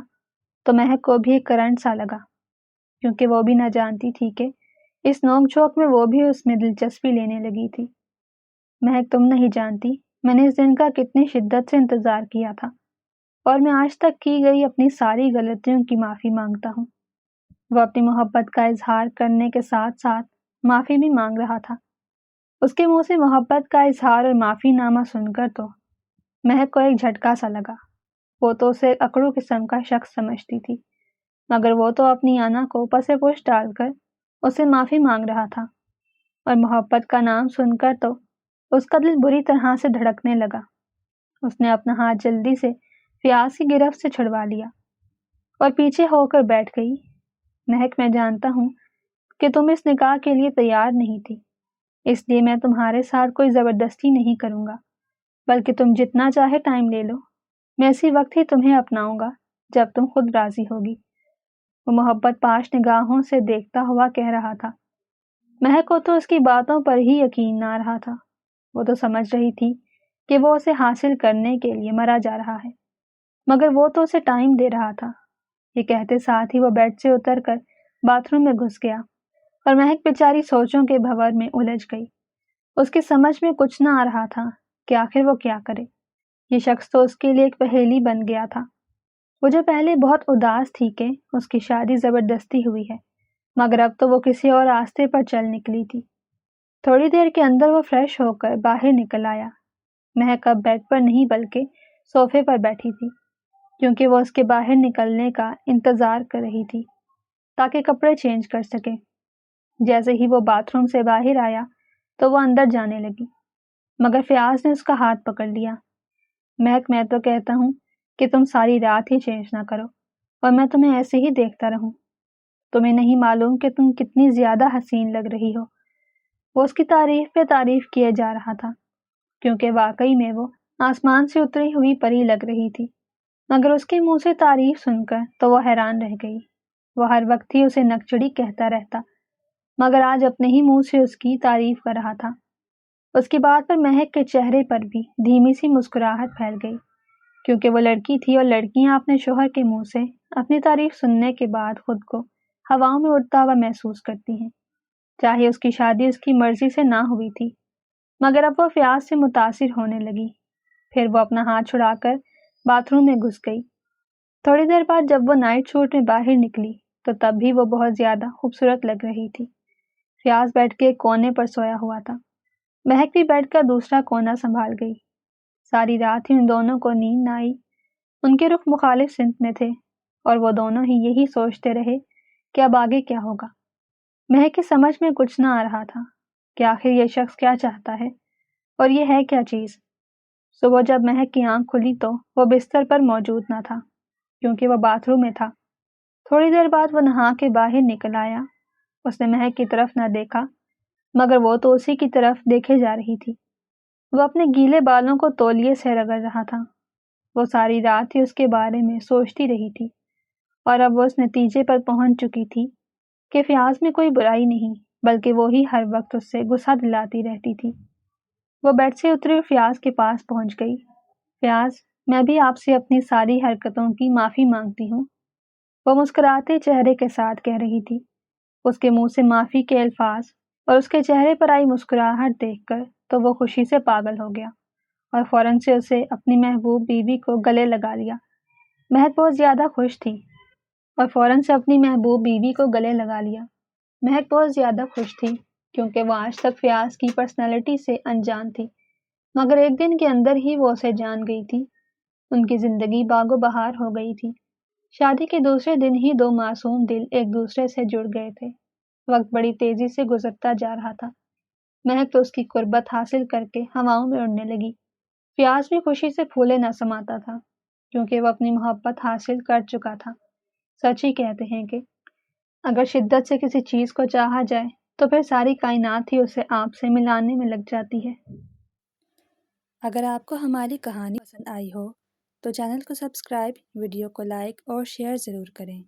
تو مہک کو بھی ایک کرنٹ سا لگا، کیونکہ وہ بھی نہ جانتی تھی کہ اس نوک جھوک میں وہ بھی اس میں دلچسپی لینے لگی تھی۔ مہک، تم نہیں جانتی میں نے اس دن کا کتنی شدت سے انتظار کیا تھا۔ اور میں آج تک کی گئی اپنی ساری غلطیوں کی معافی مانگتا ہوں۔ وہ اپنی محبت کا اظہار کرنے کے ساتھ ساتھ معافی بھی مانگ رہا تھا۔ اس کے منہ سے محبت کا اظہار اور معافی نامہ سن کر تو مہک کو ایک جھٹکا سا لگا۔ وہ تو اسے اکڑو قسم کا شخص سمجھتی تھی، مگر وہ تو اپنی آنا کو پس پش ڈال کر اسے معافی مانگ رہا تھا، اور محبت کا نام سن کر تو اس کا دل بری طرح سے دھڑکنے لگا۔ اس نے اپنا ہاتھ جلدی سے فیاض کی گرفت سے چھڑوا لیا اور پیچھے ہو کر بیٹھ گئی۔ مہک، میں جانتا ہوں کہ تم اس نکاح کے لیے تیار نہیں تھی، اس لیے میں تمہارے ساتھ کوئی زبردستی نہیں کروں گا، بلکہ تم جتنا چاہے ٹائم لے لو، میں اسی وقت ہی تمہیں اپناؤں گا جب تم خود راضی ہوگی۔ وہ محبت پاش نگاہوں سے دیکھتا ہوا کہہ رہا تھا۔ مہک کو تو اس کی باتوں پر ہی یقین نہ آ رہا تھا۔ وہ تو سمجھ رہی تھی کہ وہ اسے حاصل کرنے کے لیے مرا جا رہا ہے، مگر وہ تو اسے ٹائم دے رہا تھا۔ یہ کہتے ساتھ ہی وہ بیڈ سے اتر کر باتھ روم میں گھس گیا، اور مہک بیچاری سوچوں کے بھنور میں الجھ گئی۔ اس کی سمجھ میں کچھ نہ آ رہا تھا کہ آخر وہ کیا کرے۔ یہ شخص تو اس کے لیے ایک پہیلی بن گیا تھا۔ وہ جو پہلے بہت اداس تھی کہ اس کی شادی زبردستی ہوئی ہے، مگر اب تو وہ کسی اور راستے پر چل نکلی تھی۔ تھوڑی دیر کے اندر وہ فریش ہو کر باہر نکل آیا۔ مہک اب بیڈ پر نہیں بلکہ صوفے پر بیٹھی تھی، کیونکہ وہ اس کے باہر نکلنے کا انتظار کر رہی تھی تاکہ کپڑے چینج کر سکے۔ جیسے ہی وہ باتھ روم سے باہر آیا تو وہ اندر جانے لگی، مگر فیاض نے اس کا ہاتھ پکڑ لیا۔ مہک، میں تو کہتا ہوں کہ تم ساری رات ہی چینج نہ کرو اور میں تمہیں ایسے ہی دیکھتا رہوں۔ تمہیں نہیں معلوم کہ تم کتنی زیادہ حسین لگ رہی ہو۔ وہ اس کی تعریف پہ تعریف کیے جا رہا تھا، کیونکہ واقعی میں وہ آسمان سے اتری ہوئی پری لگ رہی تھی، مگر اس کے منہ سے تعریف سن کر تو وہ حیران رہ گئی۔ وہ ہر وقت ہی اسے نکچڑی کہتا رہتا، مگر آج اپنے ہی منہ سے اس کی تعریف کر رہا تھا۔ اس کی بات پر مہک کے چہرے پر بھی دھیمی سی مسکراہٹ پھیل گئی، کیونکہ وہ لڑکی تھی اور لڑکیاں اپنے شوہر کے منہ سے اپنی تعریف سننے کے بعد خود کو ہواؤں میں اڑتا ہوا محسوس کرتی ہیں، چاہے اس کی شادی اس کی مرضی سے نہ ہوئی تھی۔ مگر اب وہ فیاض سے متاثر ہونے لگی۔ پھر وہ اپنا ہاتھ چھڑا کر باتھ روم میں گھس گئی۔ تھوڑی دیر بعد جب وہ نائٹ سوٹ میں باہر نکلی تو تب بھی وہ بہت زیادہ خوبصورت لگ رہی تھی۔ فیاض بیڈ کے ایک کونے پر سویا ہوا تھا۔ مہک بھی بیڈ کا دوسرا کونا سنبھال گئی۔ ساری رات ہی ان دونوں کو نیند نہ آئی۔ ان کے رخ مخالف سمت میں تھے اور وہ دونوں ہی یہی سوچتے رہے کہ اب آگے کیا ہوگا۔ مہک کی سمجھ میں کچھ نہ آ رہا تھا کہ آخر یہ شخص کیا چاہتا ہے اور یہ ہے کیا چیز۔ صبح جب مہک کی آنکھ کھلی تو وہ بستر پر موجود نہ تھا، کیونکہ وہ باتھ روم میں تھا۔ تھوڑی دیر بعد وہ نہا کے باہر نکل آیا۔ اس نے مہک کی طرف نہ دیکھا، مگر وہ تو اسی کی طرف دیکھے جا رہی تھی۔ وہ اپنے گیلے بالوں کو تولیے سے رگڑ رہا تھا۔ وہ ساری رات ہی اس کے بارے میں سوچتی رہی تھی، اور اب وہ اس نتیجے پر پہنچ چکی تھی کہ فیاض میں کوئی برائی نہیں، بلکہ وہی ہر وقت اس سے غصہ دلاتی رہتی تھی۔ وہ بیڈ سے اتری اور فیاض کے پاس پہنچ گئی۔ فیاض، میں بھی آپ سے اپنی ساری حرکتوں کی معافی مانگتی ہوں، وہ مسکراتے چہرے کے ساتھ کہہ رہی تھی۔ اس کے منہ سے معافی کے الفاظ اور اس کے چہرے پر آئی مسکراہٹ دیکھ کر تو وہ خوشی سے پاگل ہو گیا اور فوراً سے اسے اپنی محبوب بیوی کو گلے لگا لیا۔ مہک بہت زیادہ خوش تھی اور فوراً سے اپنی محبوب بیوی کو گلے لگا لیا۔ مہک بہت زیادہ خوش تھی کیونکہ وہ آج تک فیاض کی پرسنالٹی سے انجان تھی، مگر ایک دن کے اندر ہی وہ اسے جان گئی تھی۔ ان کی زندگی باغ و بہار ہو گئی تھی۔ شادی کے دوسرے دن ہی دو معصوم دل ایک دوسرے سے جڑ گئے تھے۔ وقت بڑی تیزی سے گزرتا جا رہا تھا۔ مہک تو اس کی قربت حاصل کر کے ہواؤں میں اڑنے لگی۔ فیاض بھی خوشی سے پھولے نہ سماتا تھا، کیونکہ وہ اپنی محبت حاصل کر چکا تھا۔ سچ ہی کہتے ہیں کہ اگر شدت سے کسی چیز کو چاہا جائے تو پھر ساری کائنات ہی اسے آپ سے ملانے میں لگ جاتی ہے۔ اگر آپ کو ہماری کہانی پسند آئی ہو تو چینل کو سبسکرائب، ویڈیو کو لائک اور شیئر ضرور کریں۔